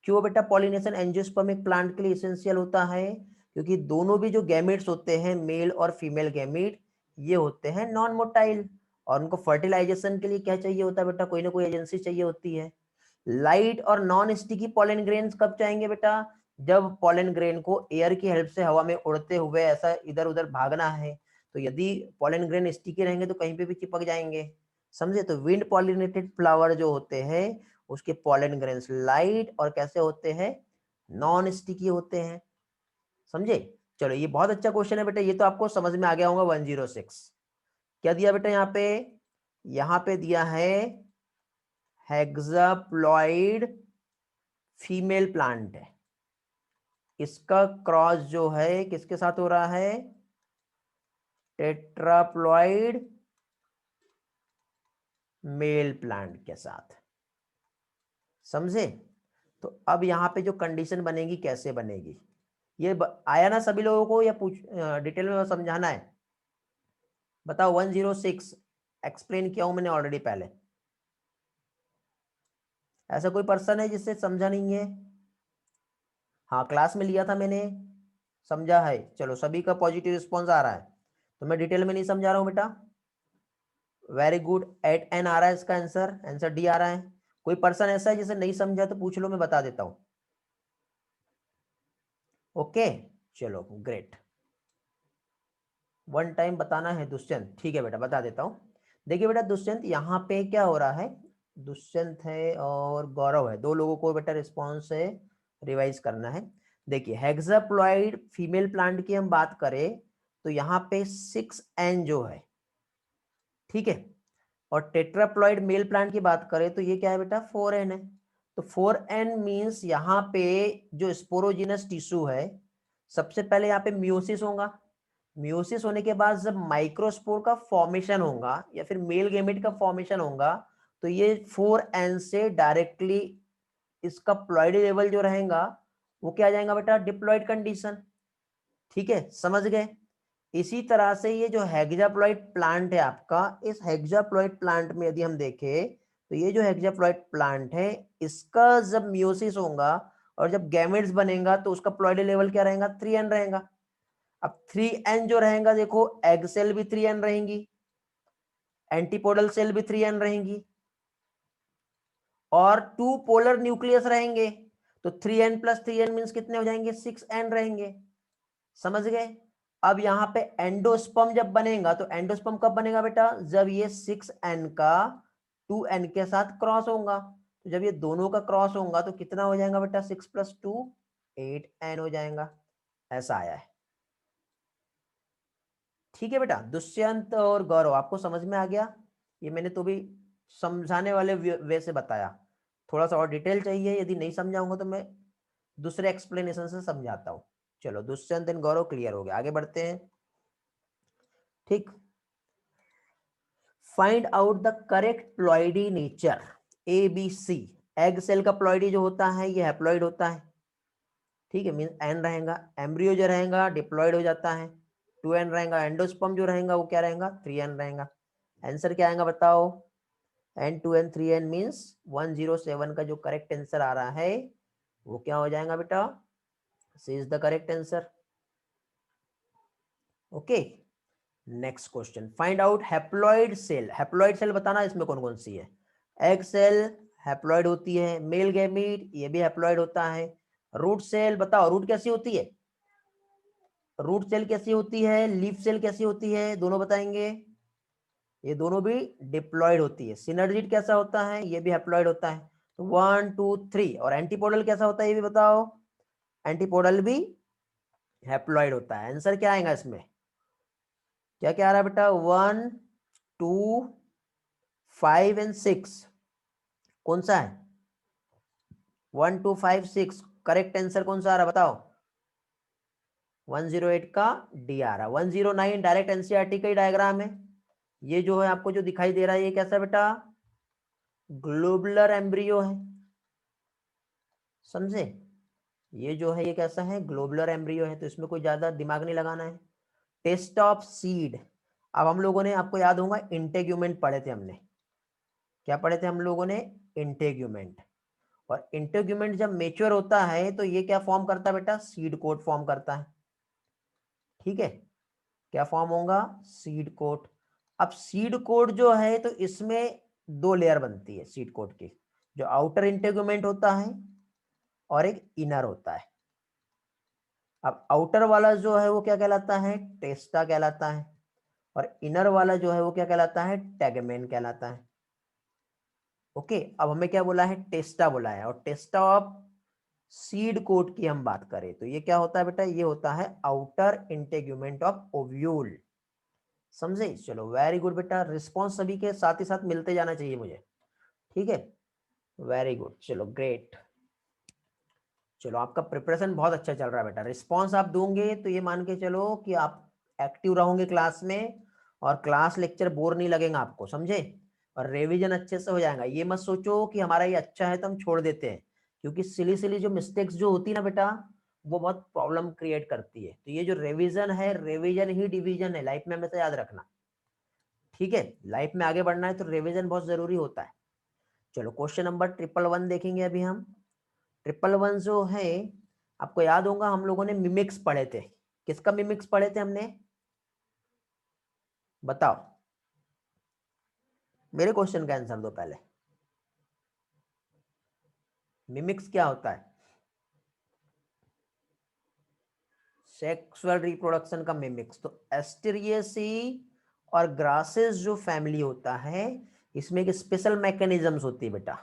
क्यों बेटा पॉलिनेशन एंजियोस्पर्म एक प्लांट के लिए इसेंशियल होता है, क्योंकि दोनों भी जो गैमेट्स होते हैं मेल और फीमेल गैमेट, ये होते हैं नॉन मोटाइल, और उनको फर्टिलाइजेशन के लिए क्या चाहिए होता है बेटा, कोई ना कोई एजेंसी चाहिए होती है। लाइट और नॉन स्टिकी पॉलन ग्रेन्स कब चाहेंगे बेटा, जब पॉलन ग्रेन को एयर की हेल्प से हवा में उड़ते हुए ऐसा इधर उधर भागना है, तो यदि पॉलन ग्रेन स्टिकी रहेंगे तो कहीं पे भी चिपक जाएंगे, समझे। तो विंड पॉलिनेटेड फ्लावर जो होते हैं उसके पॉलन ग्रेन्स लाइट और कैसे होते हैं, नॉन स्टिकी होते हैं, समझे। चलो ये बहुत अच्छा क्वेश्चन है बेटा, ये तो आपको समझ में आ गया होगा। 106 क्या दिया बेटा यहाँ पे दिया है हेक्साप्लॉइड फीमेल प्लांट है, इसका क्रॉस जो है किसके साथ हो रहा है, टेट्राप्लॉइड मेल प्लांट के साथ, समझे। तो अब यहाँ पे जो कंडीशन बनेगी कैसे बनेगी, ये आया ना सभी लोगों को, या पूछ डिटेल में समझाना है, बताओ। 106 एक्सप्लेन किया हूं मैंने ऑलरेडी पहले, ऐसा कोई पर्सन है जिससे समझा नहीं है। हाँ क्लास में लिया था मैंने, समझा है। चलो सभी का पॉजिटिव रिस्पॉन्स आ रहा है, तो मैं डिटेल में नहीं समझा रहा हूँ बेटा। वेरी गुड, 8N आ रहा है इसका आंसर, आंसर डी आ रहा है। कोई पर्सन ऐसा है जिसे नहीं समझा तो पूछ लो, मैं बता देता हूं। ओके चलो ग्रेट, वन टाइम बताना है दुष्यंत, ठीक है बेटा बता देता हूं। देखिए बेटा दुष्यंत यहाँ पे क्या हो रहा है, दुष्यंत है और गौरव है, दो लोगों को बेटा रिस्पॉन्स से रिवाइज करना है। देखिए हेक्साप्लॉइड फीमेल प्लांट की हम बात करें तो यहाँ पे 6N जो है, ठीक है, और टेट्राप्लॉइड मेल प्लांट की बात करें तो ये क्या है बेटा 4N है। तो 4N मींस यहाँ पे जो स्पोरोजिनस टिश्यू है, सबसे पहले यहाँ पे म्यूसिस होगा, म्यूसिस होने के बाद जब माइक्रोस्पोर का फॉर्मेशन होगा या फिर मेल गेमेट का फॉर्मेशन होगा, तो ये 4N से डायरेक्टली इसका प्लॉइड लेवल जो रहेगा वो क्या आ जाएगा बेटा, डिप्लॉइड कंडीशन, ठीक है समझ गए। इसी तरह से ये जो हेक्साप्लॉइड प्लांट है आपका, इस हेक्साप्लॉइड प्लांट में यदि हम देखें तो ये जो हेक्साप्लॉइड प्लांट है इसका जब म्यूसिस होगा और जब गैमेट्स बनेगा तो उसका प्लॉइडल लेवल क्या रहेगा, 3n रहेगा। अब 3n जो रहेगा, देखो एग सेल भी 3n रहेंगी, एंटीपोडल सेल भी 3n रहेंगी, और 2 पोलर न्यूक्लियस रहेंगे, तो 3n प्लस 3n मीन्स कितने हो जाएंगे, 6n रहेंगे। समझ गए। अब यहाँ पे एंडोस्पर्म जब बनेगा, तो एंडोस्पर्म कब बनेगा बेटा, जब ये 6n का 2n के साथ क्रॉस होगा। तो जब ये दोनों का क्रॉस होगा तो कितना हो जाएगा बेटा, 6 + 2 8n हो जाएगा। ऐसा आया है। ठीक है बेटा, दुष्यंत और गौरव आपको समझ में आ गया। ये मैंने तो भी समझाने वाले वे से बताया, थोड़ा सा और डिटेल चाहिए, यदि नहीं समझाऊंगा तो मैं दूसरे एक्सप्लेनेशन से समझाता हूँ। चलो दुष्यंत एंड गौरव क्लियर हो गया, आगे बढ़ते हैं। ठीक, find out the correct ploidy nature ABC। Egg cell का प्लॉइडी जो होता है ये हैप्लॉइड होता है, ठीक है, मीन एन रहेगा। एम्ब्रियो जो रहेगा डिप्लॉइड हो जाता है, 2n रहेगा। एंडोस्पर्म जो रहेगा वो क्या रहेगा, 3n रहेगा। आंसर क्या आएगा बताओ, n 2n 3n मीन्स 107 का जो करेक्ट आंसर आ रहा है वो क्या हो जाएगा बेटा, C is the correct answer. Okay, next question, find out haploid cell. Haploid cell बताना इसमें कौन कौन सी है। एग सेल हैप्लॉइड होती है, मेल गैमीट ये भी हैप्लॉइड होता है। रूट सेल बताओ, रूट कैसी होती है, रूट सेल कैसी होती है, लीफ सेल कैसी होती है, दोनों बताएंगे। ये दोनों भी डिप्लॉइड होती है। सिनर्जिड कैसा होता है, ये भी हैप्लॉइड होता है। तो 1 2 3। और एंटीपोडल कैसा होता है ये भी बताओ, एंटीपोडल भी हैप्लॉइड होता है। आंसर क्या आएगा इसमें, क्या क्या आ रहा है बेटा, 1 2 5 एंड 6 कौन सा है, 1 2 5 6 करेक्ट आंसर कौन सा आ रहा है बताओ, 108 का डी आ रहा। 109 डायरेक्ट एनसीईआरटी का ही डायग्राम है। ये जो है आपको जो दिखाई दे रहा है ये कैसा बेटा, ग्लोबुलर एम्ब्रियो है, समझे। ये जो है ये कैसा है, ग्लोबुलर एम्ब्रियो है, तो इसमें कोई ज्यादा दिमाग नहीं लगाना है। टेस्ट ऑफ सीड, अब हम लोगों ने, आपको याद होगा इंटेग्यूमेंट पढ़े थे हमने, क्या पढ़े थे हम लोगों ने, इंटेग्यूमेंट। और इंटेग्यूमेंट जब मेच्योर होता है तो ये क्या फॉर्म करता है बेटा, सीड कोट फॉर्म करता है। ठीक है, क्या फॉर्म होगा, सीड कोट। अब सीड कोट जो है तो इसमें 2 लेयर बनती है सीड कोट की, जो आउटर इंटेग्यूमेंट होता है और एक इनर होता है। अब आउटर वाला जो है वो क्या कहलाता है, टेस्टा कहलाता है, और इनर वाला जो है वो क्या कहलाता है, टैगमेन कहलाता है। ओके, अब हमें क्या बोला है, टेस्टा बोला है। और टेस्टा ऑफ सीड कोट की हम बात करें तो ये क्या होता है बेटा, ये होता है आउटर इंटेग्यूमेंट ऑफ ओव्यूल। समझे, चलो वेरी गुड बेटा, रिस्पॉन्स सभी के साथ ही साथ मिलते जाना चाहिए मुझे, ठीक है, वेरी गुड, चलो ग्रेट। चलो आपका प्रिपरेशन बहुत अच्छा चल रहा है बेटा, रिस्पॉन्स आप दोगे तो ये मान के चलो कि आप एक्टिव रहोगे क्लास में, और क्लास लेक्चर बोर नहीं लगेगा आपको, समझे। और रिवीजन अच्छे से हो जाएगा। ये मत सोचो कि हमारा ये अच्छा है तो हम छोड़ देते हैं, क्योंकि सिली सिली जो मिस्टेक्स जो होती है ना बेटा, वो बहुत प्रॉब्लम क्रिएट करती है। तो ये जो रिवीजन है, रिवीजन ही डिवीजन है, लाइफ में हमेशा याद रखना, ठीक है। लाइफ में आगे बढ़ना है तो रिवीजन बहुत जरूरी होता है। चलो क्वेश्चन नंबर 111 देखेंगे अभी हम। 111 जो है, आपको याद होगा हम लोगों ने मिमिक्स पढ़े थे। किसका मिमिक्स पढ़े थे हमने, बताओ, मेरे क्वेश्चन का आंसर दो पहले। मिमिक्स क्या होता है, सेक्सुअल रिप्रोडक्शन का मिमिक्स। तो एस्टेरिएसी और ग्रासेस जो फैमिली होता है, इसमें एक स्पेशल मैकेनिज्म्स होती है बेटा।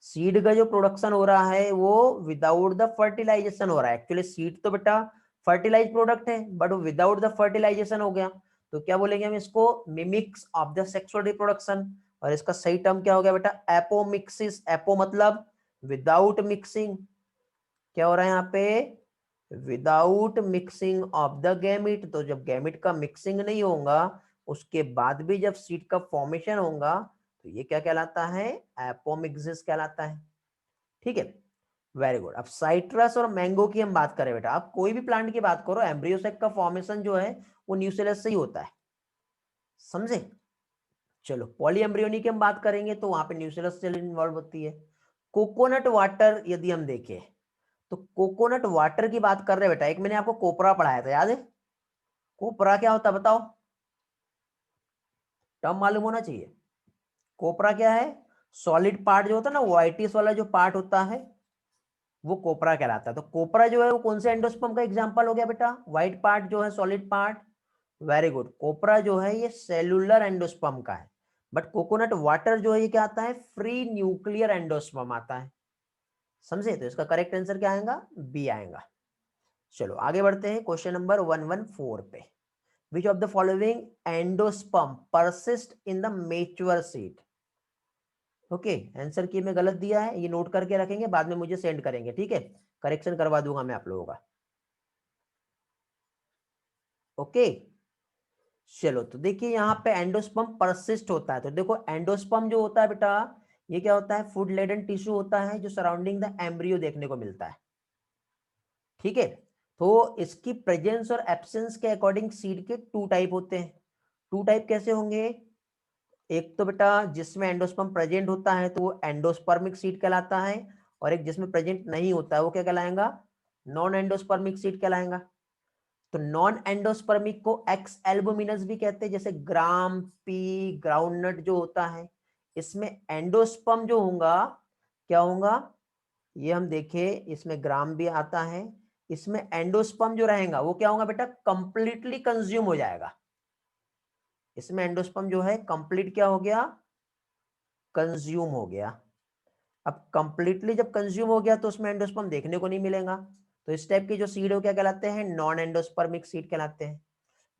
सीड का जो प्रोडक्शन हो रहा है वो विदाउट द फर्टिलाइजेशन हो रहा है। एक्चुअली सीड तो बेटा फर्टिलाइज प्रोडक्ट है, बट वो विदाउट द फर्टिलाइजेशन हो गया, तो क्या बोलेंगे हम इसको, mimics of the sexual reproduction. और इसका सही टर्म क्या हो गया बेटा, एपोमिक्सिस। एपो मतलब विदाउट मिक्सिंग, क्या हो रहा है यहाँ पे, without mixing of the gamete. तो जब गैमिट का मिक्सिंग नहीं होगा, उसके बाद भी जब सीड का फॉर्मेशन होगा, तो ये क्या कहलाता है, एपोमिक्सिस कहलाता है। ठीक है, वेरी गुड। अब साइट्रस और मैंगो की हम बात करें बेटा, आप कोई भी प्लांट की बात करो, एम्ब्रियोसेक का फॉर्मेशन जो है वो न्यूक्लियस से ही होता है, समझे। चलो पॉली एम्ब्रियोनी की हम बात करेंगे तो वहां पे न्यूक्लियस सेल इन्वॉल्व होती है। कोकोनट वाटर यदि हम देखें तो कोकोनट वाटर की बात कर रहे हैं बेटा। एक मैंने आपको कोपरा पढ़ाया था, याद है? कोपरा क्या होता है बताओ, टर्म मालूम होना चाहिए। कोपरा क्या है? सॉलिड पार्ट जो होता है ना, व्हाइटिश वाला जो पार्ट होता है वो कोपरा कहलाता है। तो कोपरा जो है वो कौन से एंडोस्पर्म का एग्जांपल हो गया बेटा? व्हाइट पार्ट जो है, सॉलिड पार्ट। Very good. कोपरा जो है ये सेलुलर एंडोस्पर्म का है, बट कोकोनट वाटर जो है ये क्या आता है? फ्री न्यूक्लियर एंडोस्पर्म आता है। समझे? तो इसका करेक्ट आंसर क्या आएगा? बी आएगा। चलो आगे बढ़ते हैं क्वेश्चन नंबर 114 पे। विच of the following endosperm persist in the mature seed? Okay, answer की में गलत दिया है, ये नोट करके रखेंगे, बाद में मुझे सेंड करेंगे, ठीक है? करेक्शन करवा दूंगा मैं आप लोगों का। ओके, चलो तो देखिए यहाँ पे एंडोस्पर्म परसिस्ट होता है। तो देखो एंडोस्पर्म जो होता है बेटा, ये क्या होता है? फूड लेडन टिश्यू होता है जो सराउंडिंग द एम्ब्रियो देखने को मिलता है, ठीक है? तो इसकी प्रेजेंस और एब्सेंस के अकॉर्डिंग सीड के टू टाइप होते हैं। टू टाइप कैसे होंगे? एक तो बेटा जिसमें एंडोस्पर्म प्रेजेंट होता है तो वो एंडोस्पर्मिक सीड कहलाता है, और एक जिसमें प्रेजेंट नहीं होता है वो क्या कहलाएगा? नॉन एंडोस्पर्मिक सीड कहलाएगा। तो नॉन एंडोस्पर्मिक को एक्स एल्बुमिनस भी कहते हैं, जैसे ग्राम, पी, ग्राउंडनट जो होता है। इसमें एंडोस्पर्म जो होगा क्या होगा? ये हम देखें, इसमें ग्राम भी आता है। इसमें एंडोस्पर्म जो रहेगा वो क्या होगा बेटा? कंप्लीटली कंज्यूम हो जाएगा। इसमें एंडोस्पर्म जो है कंप्लीट क्या हो गया? कंज्यूम हो गया। अब कंप्लीटली जब कंज्यूम हो गया तो उसमें एंडोस्पर्म देखने को नहीं मिलेगा। तो इस टाइप के जो सीड हो क्या कहलाते हैं? नॉन एंडोस्पर्मिक सीड कहलाते हैं।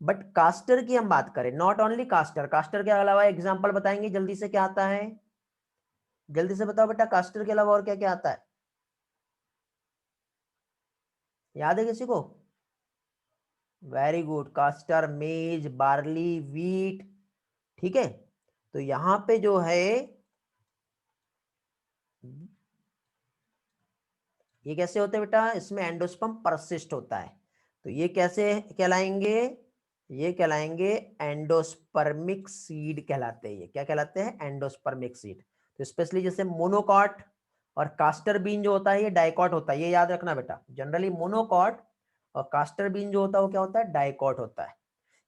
बट कास्टर की हम बात करें, नॉट ओनली कास्टर, कास्टर के अलावा एग्जांपल बताएंगे जल्दी से, क्या आता है? जल्दी से बताओ बेटा, कास्टर के अलावा और क्या क्या आता है? याद है किसी को? वेरी गुड, कास्टर, मेज, बार्ली, वीट, ठीक है? तो यहां पे जो है ये कैसे होते हैं बेटा? इसमें एंडोस्पर्म परसिस्ट होता है। तो ये कैसे कहलाएंगे? ये कहलाएंगे एंडोस्पर्मिक सीड कहलाते हैं। ये क्या कहलाते हैं? Endospermic seed. तो स्पेशली जैसे मोनोकॉट और कास्टर बीन जो होता है ये डाइकॉट होता है, ये याद रखना बेटा। जनरली मोनोकॉट और कास्टर बीन जो होता है वो क्या होता है? डाइकॉट होता है।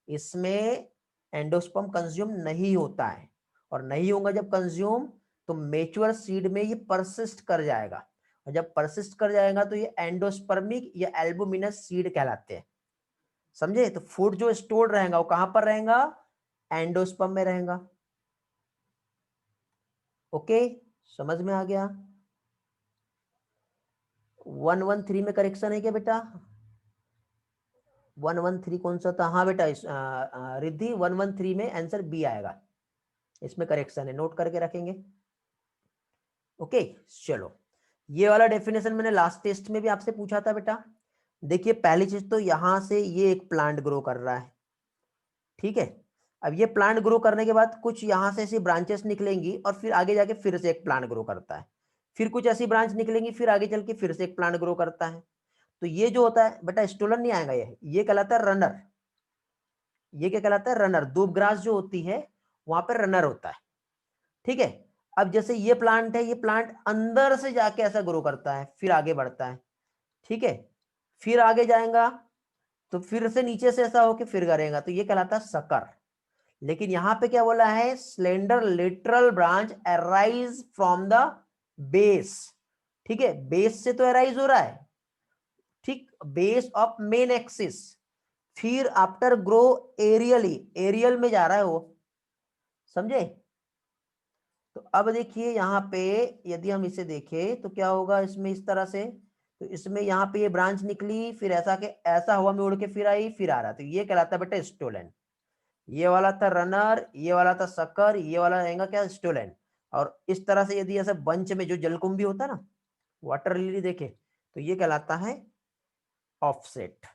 इसमें एंडोस्पर्म कंज्यूम नहीं होता है, और नहीं होगा जब कंज्यूम तो मेच्योर सीड में ये परसिस्ट कर जाएगा, और जब परसिस्ट कर जाएगा तो ये एंडोस्पर्मिक या एल्बुमिनस सीड कहलाते हैं। समझे? तो फूड जो स्टोर रहेगा वो कहां पर रहेगा? एंडोस्पर्म में रहेगा। ओके, समझ में आ गया? 113 में करेक्शन है क्या बेटा? 113 कौन सा था? हाँ बेटा, रिद्धि 113 में आंसर बी आएगा। इसमें करेक्शन है, नोट करके रखेंगे। ओके, चलो ये वाला डेफिनेशन मैंने लास्ट टेस्ट में भी आपसे पूछा था बेटा। देखिए पहली चीज तो यहां से ये एक प्लांट ग्रो कर रहा है, ठीक है? अब ये प्लांट ग्रो करने के बाद कुछ यहां से ऐसी ब्रांचेस निकलेंगी और फिर आगे जाके फिर से एक प्लांट ग्रो करता है, फिर कुछ ऐसी ब्रांच निकलेंगी, फिर आगे चल के फिर से एक प्लांट ग्रो करता है। तो ये जो होता है बेटा स्टोलन नहीं आएगा, ये कहलाता है रनर। ये क्या कहलाता है? रनर। दूब ग्रास जो होती है वहां पर रनर होता है, ठीक है? अब जैसे ये प्लांट है, ये प्लांट अंदर से जाके ऐसा ग्रो करता है, फिर आगे बढ़ता है, ठीक है? फिर आगे जाएगा तो फिर से नीचे से ऐसा होके फिर करेगा, तो ये कहलाता है सकर। लेकिन यहां पे क्या बोला है? Slender lateral branch arise from the base, ठीक है? बेस से तो अराइज हो रहा है, ठीक, बेस ऑफ मेन एक्सिस, फिर आफ्टर ग्रो एरियली, एरियल में जा रहा है वो। समझे? तो अब देखिए यहाँ पे यदि हम इसे देखें तो क्या होगा इसमें इस तरह से, तो इसमें यहाँ पे ये ब्रांच निकली, फिर ऐसा के ऐसा हवा में उड़ के फिर आई, फिर आ रहा, तो ये कहलाता है बेटा स्टोलन। ये वाला था रनर, ये वाला था सकर, ये वाला रहेगा क्या? स्टोलन। और इस तरह से यदि ऐसा बंच में जो जलकुंभी होता है ना, वाटर लिली देखे, तो ये कहलाता है ऑफसेट।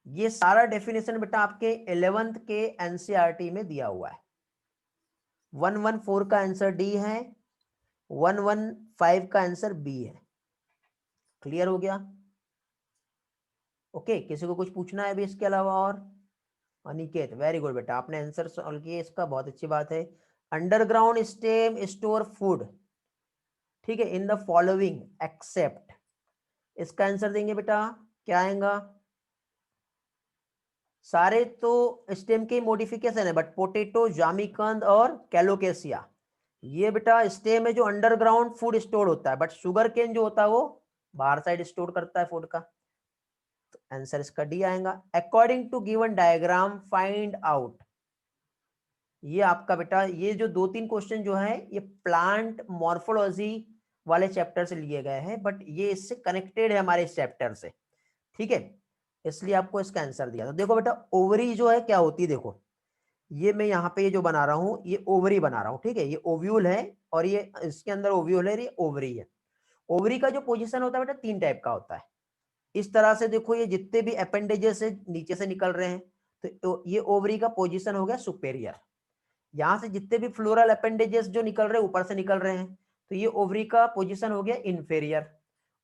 ये सारा डेफिनेशन बेटा आपके 11th के एनसीईआरटी में दिया हुआ है। 114 का आंसर डी है, 115 का आंसर बी है। क्लियर हो गया? ओके, किसी को कुछ पूछना है अभी इसके अलावा? और अनिकेत, वेरी गुड बेटा, आपने आंसर सॉल्व किया इसका, बहुत अच्छी बात है। अंडरग्राउंड स्टेम स्टोर फूड, ठीक है, इन द फॉलोइंग एक्सेप्ट, इसका आंसर देंगे बेटा, क्या आएगा? सारे तो स्टेम के मॉडिफिकेशन है, बट पोटैटो, जामीकंद और कैलोकेसिया ये बेटा स्टेम है जो अंडरग्राउंड फूड स्टोर होता है, बट शुगर केन जो होता है वो बाहर साइड स्टोर करता है फूड का। तो आंसर इसका डी आएगा। According to given diagram find out, ये आपका बेटा ये जो 2-3 क्वेश्चन जो है ये प्लांट मॉर्फोलॉजी वाले चैप्टर से लिए गए हैं, बट ये इससे कनेक्टेड है हमारे इस चैप्टर से, ठीक है, इसलिए आपको इसका आंसर दिया। तो देखो बेटा ओवरी जो है क्या होती है, देखो ये मैं यहाँ पे ये जो बना रहा हूँ ये ओवरी बना रहा हूँ, ठीक है, ये ओव्यूल है और ये इसके अंदर ओव्यूल है, ये ओवरी है। ओवरी का जो पोजीशन होता है बेटा 3 टाइप का होता है। इस तरह से देखो ये जितने भी अपेंडेजेस है नीचे से निकल रहे हैं, तो ये ओवरी का पोजीशन हो गया सुपेरियर। यहाँ से जितने भी फ्लोरल अपेंडेजेस जो निकल रहे हैं ऊपर से निकल रहे हैं, तो ये ओवरी का पोजीशन हो गया इंफेरियर।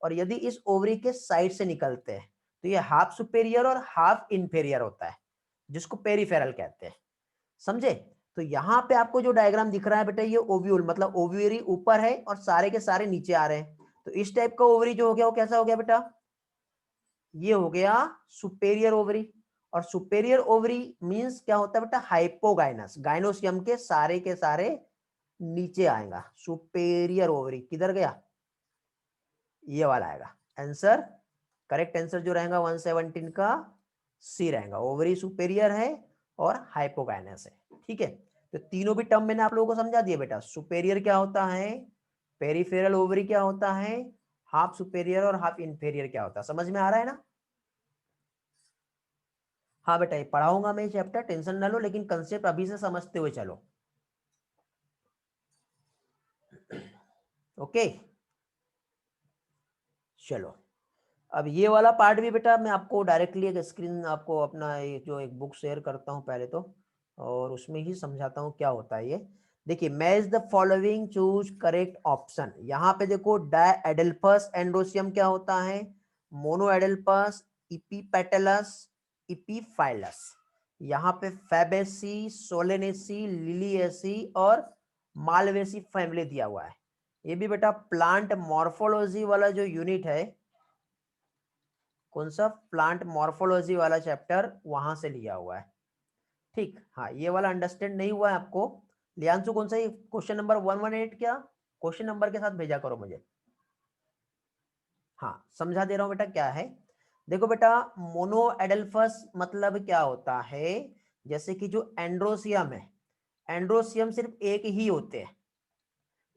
और यदि इस ओवरी के साइड से निकलते हैं तो ये हाफ सुपेरियर और हाफ इंफेरियर होता है, जिसको पेरिफेरल कहते हैं, समझे? तो यहाँ पे आपको जो डायग्राम दिख रहा है बेटा ये ओव्यूल मतलब ओवरी ऊपर है और सारे के सारे नीचे आ रहे हैं। तो इस टाइप का ओवरी जो हो गया वो कैसा हो गया बेटा, ये हो गया सुपेरियर ओवरी। और सुपेरियर ओवरी मींस क्या होता है बेटा, हाइपोगाइनस, गाइनोसियम के सारे नीचे आएगा। सुपेरियर ओवरी किधर गया, ये वाला आएगा आंसर। करेक्ट आंसर जो रहेगा 117 का सी रहेगा, ओवरी सुपेरियर है और हाइपोगाइनस है, ठीक है। तो तीनों भी टर्म मैंने आप लोगों को समझा दिया बेटा, सुपेरियर क्या होता है, पेरिफेरल ओवरी क्या होता है, हाफ सुपेरियर और हाफ इंफेरियर क्या होता है, समझ में आ रहा है ना? हाँ बेटा ये पढ़ाऊंगा मैं चैप्टर, टेंशन ना लो, लेकिन कंसेप्ट अभी से समझते हुए चलो, ओके। चलो अब ये वाला पार्ट भी बेटा मैं आपको डायरेक्टली एक स्क्रीन आपको अपना जो एक बुक शेयर करता हूँ पहले तो, और उसमें ही समझाता हूँ क्या होता है ये। देखिए match the following choose correct option. यहाँ पे देखो डायएडेल्फस एंड्रोसियम क्या होता है, मोनोएडेल्फस, इपीपेटलस, इपीफाइलस। यहाँ पे फैबेसी, सोलेनेसी, लिलिएसी और मालवेसी फैमिली दिया हुआ है। ये भी बेटा प्लांट मॉर्फोलॉजी वाला जो यूनिट है, कौन सा, प्लांट मॉर्फोलॉजी वाला चैप्टर, वहां से लिया हुआ है, ठीक। हाँ ये वाला अंडरस्टैंड नहीं हुआ है आपको, लियांशु कौन सा, क्वेश्चन नंबर 118 क्या क्वेश्चन नंबर के साथ भेजा करो मुझे। हाँ समझा दे रहा हूं बेटा क्या है। देखो बेटा मोनो एडेल्फस मतलब क्या होता है, जैसे कि जो एंड्रोसियम है, एंड्रोसियम सिर्फ एक ही होते हैं,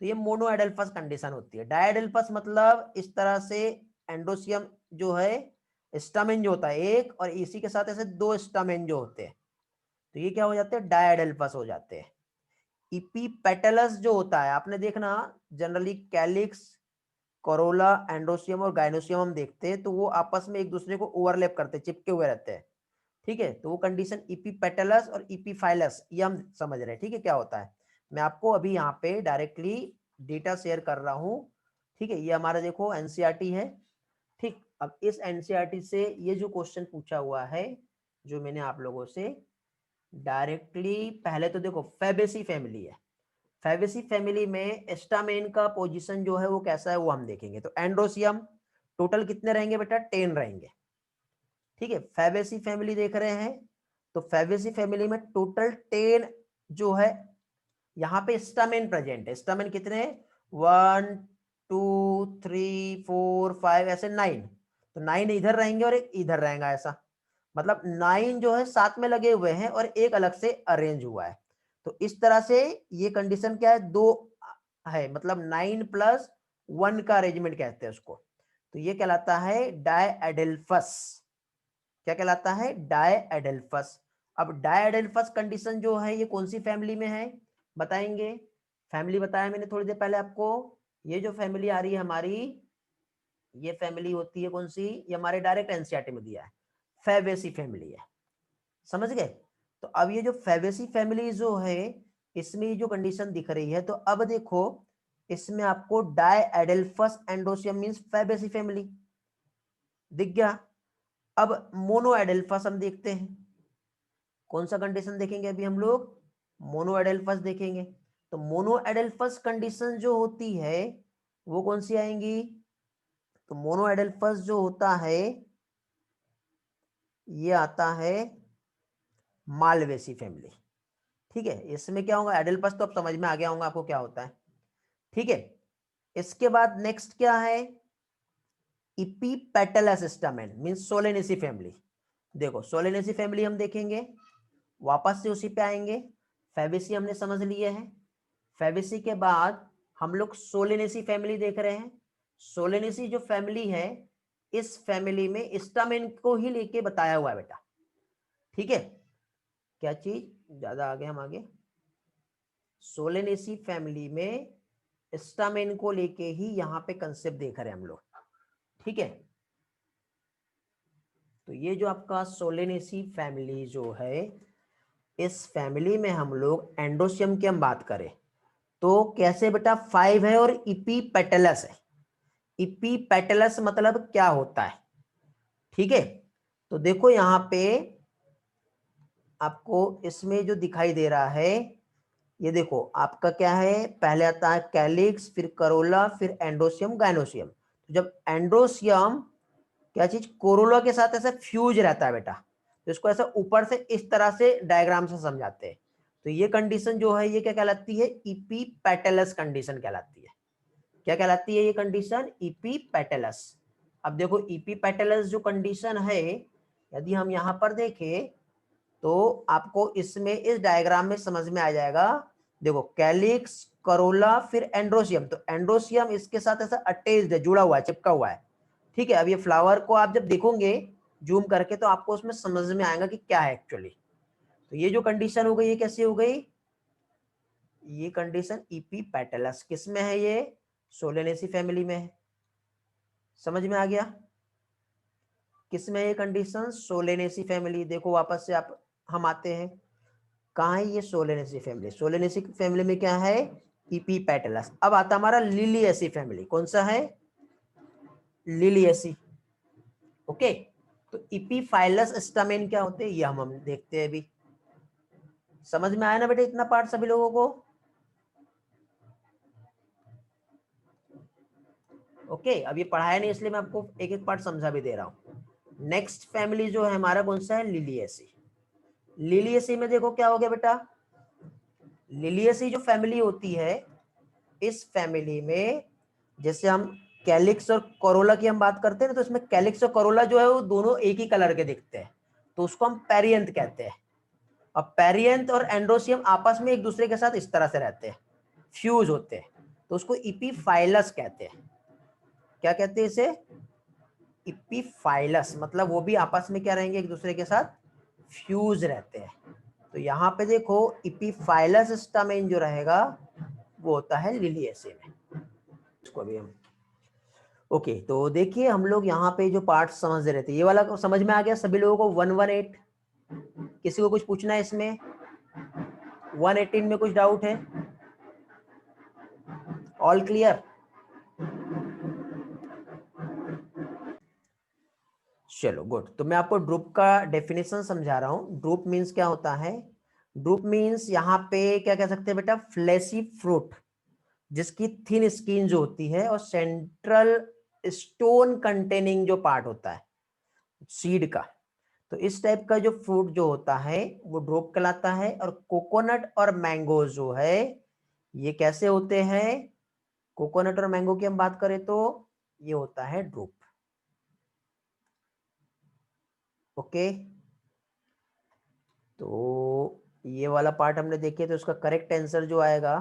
तो ये मोनो एडेल्फस कंडीशन होती है। डायएडेल्फस मतलब इस तरह से एंड्रोसियम जो है स्टामेन जो होता है एक, और इसी के साथ ऐसे 2 स्टामेन जो होते हैं, तो ये क्या हो जाते हैं, डायएडेल्फस हो जाते हैं। इपीपेटलस जो होता है आपने देखना जनरली कैलिक्स, कोरोला, एंड्रोसियम और गाइनोसियम हम देखते हैं तो वो आपस में एक दूसरे को ओवरलैप करते हैं, चिपके हुए रहते हैं, ठीक है। तो वो कंडीशन इपीपेटलस और इपीफाइलस ये हम समझ रहे हैं, ठीक है क्या होता है। मैं आपको अभी यहाँ पे डायरेक्टली डेटा शेयर कर रहा हूँ, ठीक है। ये हमारा देखो एनसीईआरटी है, ठीक। अब इस एनसीईआरटी से ये जो क्वेश्चन पूछा हुआ है जो मैंने आप लोगों से डायरेक्टली, पहले तो देखो फैबेसी फैमिली है, फैबेसी फैमिली में एस्टामेन का पोजीशन जो है वो कैसा है वो हम देखेंगे। तो एंड्रोसियम टोटल कितने रहेंगे बेटा, 10 रहेंगे, ठीक है। फैबेसी फैमिली देख रहे हैं, तो फैबेसी फैमिली में टोटल 10 जो है, यहाँ पे स्टामेन प्रेजेंट है। स्टामेन कितने हैं, 1 2 3 4 5 ऐसे 9, तो 9 इधर रहेंगे और एक इधर रहेगा, ऐसा मतलब 9 जो है साथ में लगे हुए हैं और एक अलग से अरेंज हुआ है। तो इस तरह से ये कंडीशन क्या है, 2 है, मतलब 9 + 1 का अरेंजमेंट कहते हैं उसको। तो ये कहलाता है डायएडेल्फस, क्या कहलाता है, डायएडेल्फस। अब डायएडेल्फस कंडीशन जो है ये कौन सी फैमिली में है बताएंगे, फैमिली बताया मैंने थोड़ी देर पहले आपको, ये जो फैमिली आ रही है हमारी, ये फैमिली होती है कौन सी, ये हमारे डायरेक्ट एनसीईआरटी में दिया है, फैबेसी फैमिली है, समझ गए। तो अब ये जो फैबेसी फैमिली जो है इसमें जो कंडीशन दिख रही है, तो अब देखो इसमें आपको डायएडेल्फस एंड्रोसियम मींस फैबेसी फैमिली दिख गया। अब मोनोएडेल्फस हम देखते हैं, कौन सा कंडीशन देखेंगे अभी हम लोग, मोनोएडेल्फस देखेंगे। तो मोनोएडेल्फस कंडीशन जो होती है वो कौन सी आएंगी, तो मोनोएडेल्फस जो होता है ये आता है मालवेसी फैमिली। ठीक है, इसमें क्या होगा, एडेल्पस तो अब समझ में आ गया होगा आपको क्या होता है। ठीक है, इसके बाद नेक्स्ट क्या है, इपीपेटलस स्टामेन मींस सोलेनेसी फैमिली। देखो सोलेनेसी फैमिली हम देखेंगे, वापस से उसी पे आएंगे। फैबेसी हमने समझ लिए है, फैबेसी के बाद हम लोग सोलेनेसी फैमिली देख रहे हैं। सोलेनेसी जो फैमिली है, इस फैमिली में स्टामेन को ही लेके बताया हुआ है बेटा। ठीक है, क्या चीज, ज्यादा आगे हम आगे, सोलेनेसी फैमिली में स्टामेन को लेके ही यहाँ पे कंसेप्ट देख रहे हैं हम लोग। ठीक है, तो ये जो आपका सोलेनेसी फैमिली जो है, इस फैमिली में हम लोग एंडोसियम की हम बात करें तो कैसे बेटा 5 है और इपीपेटलस है। इपीपेटलस मतलब क्या होता है। ठीक है, तो देखो यहां पे आपको इसमें जो दिखाई दे रहा है, ये देखो आपका क्या है, पहले आता है कैलिक्स, फिर करोला, फिर एंडोसियम, गायनोसियम। तो जब एंडोसियम क्या चीज कोरोला के साथ ऐसा फ्यूज रहता है बेटा, तो इसको ऐसा ऊपर से इस तरह से डायग्राम से समझाते हैं। तो ये कंडीशन जो है ये क्या कहलाती है, इपीपेटलस कंडीशन कहलाती है। क्या कहलाती है ये कंडीशन, इपीपेटलस। अब देखो इपीपेटलस जो कंडीशन है, यदि हम यहां पर देखें तो आपको इसमें इस डायग्राम में समझ में आ जाएगा। देखो कैलिक्स, करोला, फिर एंड्रोसियम, तो एंड्रोसियम इसके साथ ऐसा अटैच्ड है, जुड़ा हुआ है, चिपका हुआ है। ठीक है, अब ये फ्लावर को आप जब देखोगे जूम करके तो आपको उसमें समझ में आएगा कि क्या है एक्चुअली। तो ये जो कंडीशन हो गई ये कैसी हो गई, ये कंडीशन इपीपेटलस किस में है, ये सोलेनेसी फैमिली में है। समझ में आ गया, किस में ये कंडीशन, सोलेनेसी फैमिली। देखो वापस से आप हम आते हैं, कहाँ है ये सोलेनेसी फैमिली, सोलेनेसी फैमिली में क्या है, इपीपेटलस। अब आता हमारा लिलिएसी फैमिली, कौन सा है, लिलिएसी। ओके, तो इपीफाइलस स्टामेन क्या होते हैं ये हम देखते हैं अभी। समझ में आया ना बेटे इतना पार्ट सभी लोगों को। ओके, अब ये पढ़ाया नहीं इसलिए मैं आपको एक एक पार्ट समझा भी दे रहा हूं। नेक्स्ट फैमिली जो है हमारा कौन सा है, लिलिएसी। लिलिएसी में देखो क्या हो गया बेटा, लिलिएसी जो फैमिली होती है, इस फैमिली में जैसे हम कैलिक्स और कोरोला की हम बात करते हैं ना, तो इसमें कैलिक्स और कोरोला जो है वो दोनों एक ही कलर के दिखते हैं, तो उसको हम पेरियंथ कहते हैं। और पेरियंथ और एंड्रोसियम आपस में एक दूसरे के साथ इस तरह से रहते हैं, फ्यूज होते हैं, तो उसको इपीफाइलस कहते हैं। क्या कहते हैं इसे, इपीफाइलस, मतलब वो भी आपस में क्या रहेंगे, एक दूसरे के साथ फ्यूज रहते हैं। तो यहाँ पे देखो इपीफाइलस स्टामेन जो रहेगा वो होता है लिलिएसी में। इसको भी हम ओके, तो देखिए हम लोग यहाँ पे जो पार्ट समझ रहे थे, ये वाला समझ में आ गया सभी लोगों को 118। किसी को कुछ पूछना है इसमें, 118 में कुछ डाउट है, ऑल क्लियर। चलो गुड, तो मैं आपको ड्रूप का डेफिनेशन समझा रहा हूं। ड्रूप मींस क्या होता है, ड्रूप मींस यहाँ पे क्या कह सकते हैं बेटा, फ्लैशी फ्रूट जिसकी थिन स्किन जो होती है और सेंट्रल स्टोन कंटेनिंग जो पार्ट होता है सीड का, तो इस टाइप का जो फ्रूट जो होता है वो ड्रूप कहलाता है। और कोकोनट और मैंगो जो है ये कैसे होते हैं, कोकोनट और मैंगो की हम बात करें तो ये होता है ड्रूप। ओके, तो ये वाला पार्ट हमने देखे, तो इसका करेक्ट आंसर जो आएगा,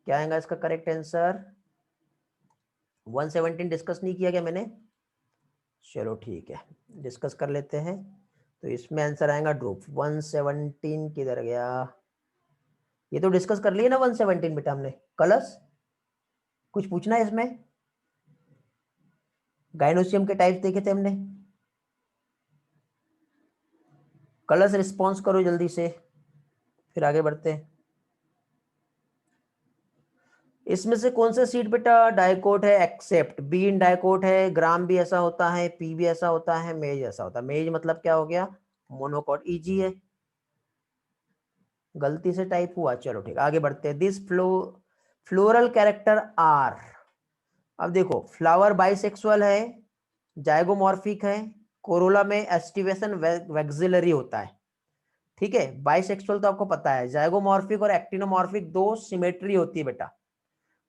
क्या आएगा इसका करेक्ट आंसर, 117 डिस्कस नहीं किया क्या मैंने, चलो ठीक है डिस्कस कर लेते हैं। तो इसमें आंसर आएगा ड्रूप। 117 किधर गया, ये तो डिस्कस कर लिया ना 117 बेटा हमने। कलर्स कुछ पूछना है इसमें, गाइनोसियम के टाइप्स देखे थे हमने। कलर्स रिस्पॉन्स करो जल्दी से, फिर आगे बढ़ते हैं। इसमें से कौन सा सीड बेटा डाइकोट है, एक्सेप्ट बीन डाइकोट है, ग्राम भी ऐसा होता है, पी भी ऐसा होता है, मेज ऐसा होता है। मेज मतलब क्या हो गया, मोनोकॉट, इजी है, गलती से टाइप हुआ। चलो ठीक, आगे बढ़ते हैं। दिस फ्लोरल कैरेक्टर आर, अब देखो फ्लावर बाइसेक्सुअल है, जाइगोमॉर्फिक है, कोरोला में एस्टिवेशन वैक्सिलरी होता है। ठीक है, बाइसेक्सुअल तो आपको पता है, जाइगोमॉर्फिक और एक्टिनोमॉर्फिक दो सिमेट्री होती है बेटा।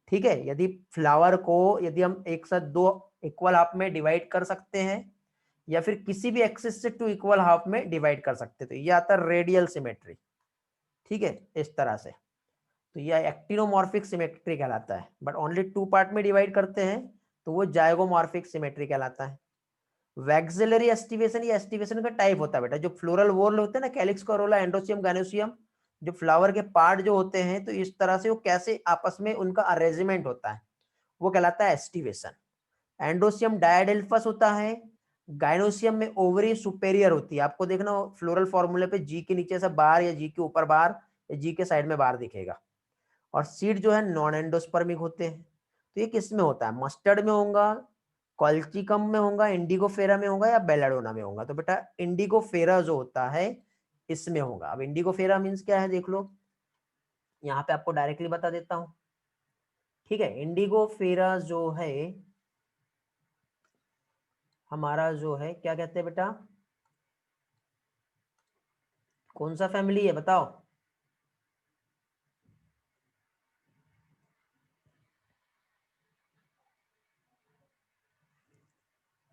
ठीक है, यदि फ्लावर को यदि हम एक साथ दो इक्वल हाफ में डिवाइड कर सकते हैं या फिर किसी भी एक्सिस से टू इक्वल हाफ में डिवाइड कर सकते हैं, तो ये आता है रेडियल सिमेट्री। ठीक है, इस तरह से, तो ये एक्टिनोमॉर्फिक सिमेट्री कहलाता है। बट ओनली टू पार्ट में डिवाइड करते हैं तो वो जाइगोमॉर्फिक सिमेट्री कहलाता है। वैक्सिलरी एस्टिवेशन, ये एस्टिवेशन का टाइप होता है बेटा, जो फ्लोरल वोर्ल होते हैं ना, कैलिक्स, कोरोला, एंडोसियम, गायनोसियम, जो फ्लावर के पार्ट जो होते हैं, तो इस तरह से वो कैसे आपस में उनका अरेंजमेंट होता है वो कहलाता है एस्टिवेशन। एंडोसियम डायडेल्फस होता है, गायनोसियम में ओवरी सुपेरियर होती है। आपको देखना फ्लोरल फॉर्मूले पे जी के नीचे से बार या जी के ऊपर बार या जी के साइड में बार दिखेगा। और सीड जो है नॉन एंडोस्पर्मिक होते हैं। तो ये किस में होता है, मस्टर्ड में होगा, कॉल्चिकम में होगा, इंडिगोफेरा में होगा या बेलाडोना में होगा। तो बेटा इंडिगोफेरा जो होता है इसमें होगा। अब इंडिगोफेरा मीन्स क्या है देख लो, यहाँ पे आपको डायरेक्टली बता देता हूँ। ठीक है, इंडिगोफेरा जो है हमारा जो है क्या कहते हैं बेटा, कौन सा फैमिली है बताओ।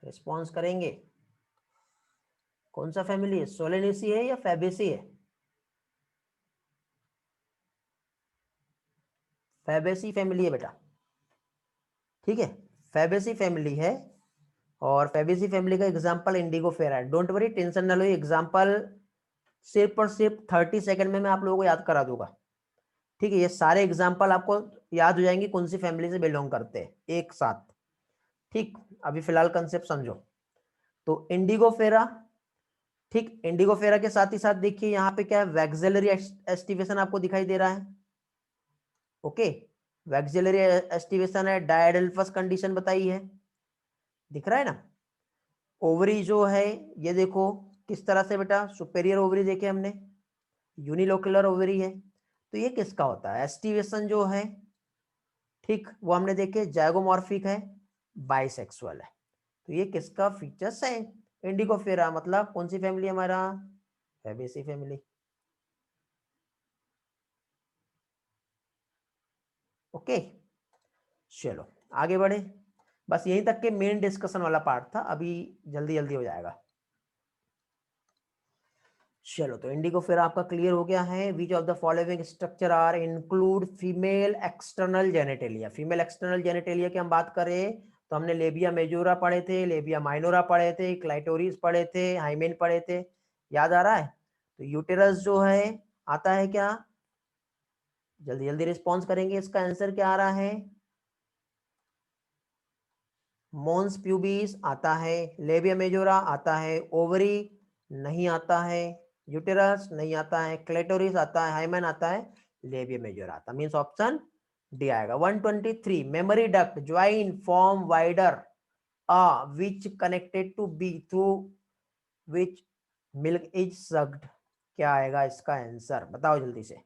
रिस्पॉन्स करेंगे, कौन सा फैमिली है, सोलेनेसी है या फैबेसी है? फैबेसी फैमिली है बेटा। ठीक है, फैबेसी फैमिली है, और फैबेसी फैमिली का एग्जांपल इंडिगोफेरा है। डोंट वरी, टेंशन ना लो, एग्जांपल सिर्फ और सिर्फ 30 सेकंड में मैं आप लोगों को याद करा दूंगा। ठीक है, ये सारे एग्जांपल आपको याद हो जाएंगे कौन सी फैमिली से बिलोंग करते हैं एक साथ। ठीक, अभी फिलहाल कंसेप्ट समझो। तो इंडिगोफेरा, ठीक, इंडिगोफेरा के साथ ही साथ देखिए यहाँ पे क्या है, वैक्सिलरी एस्टिवेशन आपको दिखाई दे रहा है। ओके, वैक्सिलरी एस्टिवेशन है, डायडेल्फस कंडीशन बताई है, दिख रहा है ना। ओवरी जो है ये देखो किस तरह से बेटा, सुपेरियर ओवरी देखे हमने, यूनिलोकुलर ओवरी है। तो ये किसका होता है एस्टिवेशन जो है, ठीक, वो हमने देखे जाइगोमॉर्फिक है, बाइसेक्सुअल है। तो ये किसका फीचर्स है, इंडिगोफेरा, मतलब कौन सी फैमिली हमारा, फैबेसी फैमिली। ओके, चलो आगे बढ़े। बस यहीं तक के मेन डिस्कशन वाला पार्ट था, अभी जल्दी जल्दी हो जाएगा। चलो, तो इंडिगोफेरा आपका क्लियर हो गया है। Which of the following structure are include female external genitalia. Female external genitalia की हम बात करें तो हमने लेबिया मेजोरा पढ़े थे, लेबिया माइनोरा पढ़े थे, क्लाइटोरिस पढ़े थे, हाइमेन पढ़े थे, याद आ रहा है। तो यूटेरस जो है आता है क्या, जल्दी जल्दी रिस्पॉन्स करेंगे, इसका आंसर क्या आ रहा है, मोन्स प्यूबिस आता है, लेबिया मेजोरा आता है, ओवरी नहीं आता है, यूटेरस नहीं आता है, क्लेटोरिस आता है, हाइमेन आता है, लेबिया मेजोरा आता है। मींस ऑप्शन डी आएगा। 123 memory duct join form wider which connected to B through which milk is sucked. क्या आएगा इसका आंसर, बताओ जल्दी से।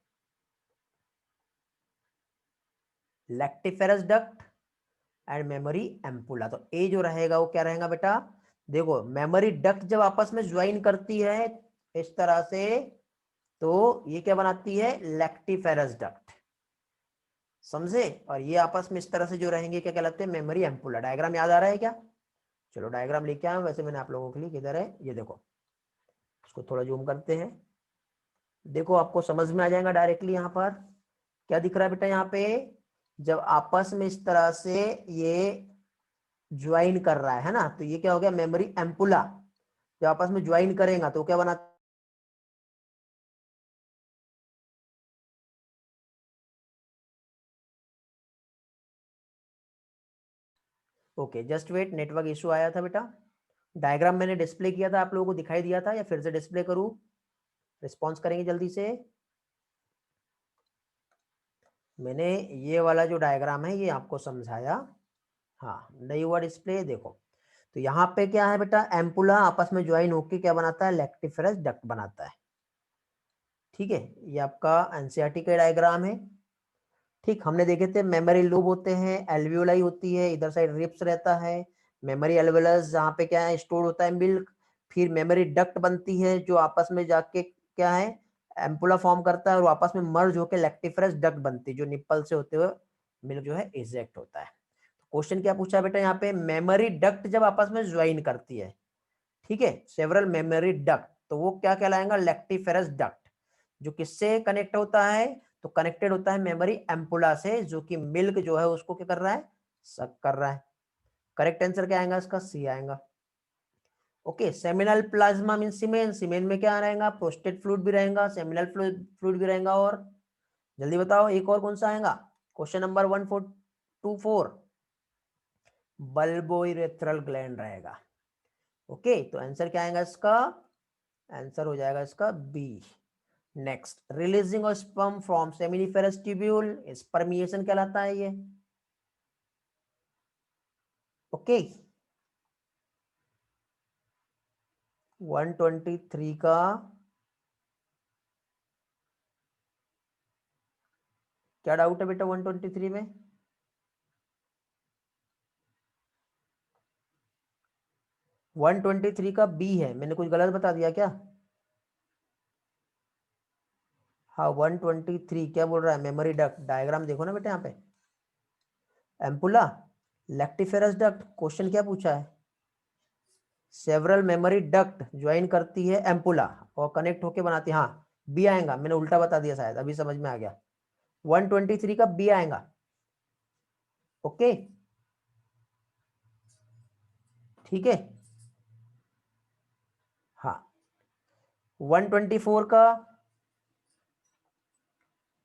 Lactiferous duct and memory ampulla. तो ए जो रहेगा वो क्या रहेगा बेटा, देखो मेमोरी डक्ट जब आपस में ज्वाइन करती है इस तरह से, तो ये क्या बनाती है, लैक्टिफेरस डक्ट, समझे। और ये आपस में इस तरह से जो रहेंगे क्या कहलाते हैं, मेमोरी एम्पुला। डायग्राम याद आ रहा है क्या, चलो डायग्राम लेके आए, वैसे मैंने आप लोगों के लिए, किधर है ये देखो, इसको थोड़ा जूम करते हैं, देखो आपको समझ में आ जाएगा डायरेक्टली। यहाँ पर क्या दिख रहा है बेटा, यहाँ पे जब आपस में इस तरह से ये ज्वाइन कर रहा है ना, तो ये क्या हो गया, मेमोरी एम्पुला। जब आपस में ज्वाइन करेगा तो क्या बना, okay just wait, network issue आया था बेटा। डायग्राम मैंने डिस्प्ले किया था, आप लोगों को दिखाई दिया था, या फिर से डिस्प्ले करूं, रिस्पॉन्स करेंगे जल्दी से। मैंने ये वाला जो डायग्राम है ये आपको समझाया, हाँ नहीं हुआ डिस्प्ले, देखो। तो यहाँ पे क्या है बेटा, एम्पुला आपस में ज्वाइन होके क्या बनाता है, लैक्टिफेरस डक्ट बनाता है। ठीक है, ये आपका एनसीईआरटी का डायग्राम है। ठीक, हमने देखे थे मेमोरी लूब होते हैं, एल्वियोलाई होती है, इधर साइड रिप्स रहता है, मेमोरी एल्वियोलस जहाँ पे क्या है स्टोर होता है मिल्क, फिर मेमोरी डक्ट बनती है जो आपस में जाके क्या है एम्पुला फॉर्म करता है और आपस में मर्ज होकर लैक्टिफरस डक्ट बनती है जो निप्पल से होते हुए मिल्क जो है इजेक्ट होता है। क्वेश्चन क्या पूछा है बेटा यहाँ पे, मेमोरी डक्ट जब आपस में ज्वाइन करती है, ठीक है, सेवरल मेमोरी डक्ट, तो वो क्या कहलाएगा, लैक्टिफेरस डक्ट, जो किससे कनेक्ट होता है, तो कनेक्टेड होता है मेमोरी एम्पुला से, जो कि मिल्क जो है उसको क्या कर रहा है, सक कर रहा है। करेक्ट आंसर क्या आएगा इसका, सी आएगा। ओके, सेमिनल प्लाज्मा मीन सीमेन, सीमेन में क्या रहेगा, प्रोस्टेट फ्लूइड भी रहेगा, सेमिनल फ्लूइड भी रहेगा, और जल्दी बताओ एक और कौन सा आएगा, क्वेश्चन नंबर 1424 बल्बोइरेथ्रल ग्लैंड रहेगा। ओके, तो आंसर क्या आएगा इसका, आंसर हो जाएगा इसका B. Next, releasing of sperm from seminiferous tubule, spermiation कहलाता है ये। ओके, 123 का क्या डाउट है बेटा 123 में, वन 123 का बी है, मैंने कुछ गलत बता दिया क्या? हाँ 123 क्या बोल रहा है, मेमोरी डक्ट, डायग्राम देखो ना बेटा यहाँ पे, एम्पुला, लैक्टिफेरस डक्ट, क्वेश्चन क्या पूछा है, सेवरल मेमोरी डक्ट ज्वाइन करती है एम्पुला और कनेक्ट होके बनाती है, हाँ बी आएगा, मैंने उल्टा बता दिया शायद, अभी समझ में आ गया, 123 का बी आएगा। ओके, ठीक है, हाँ 124 का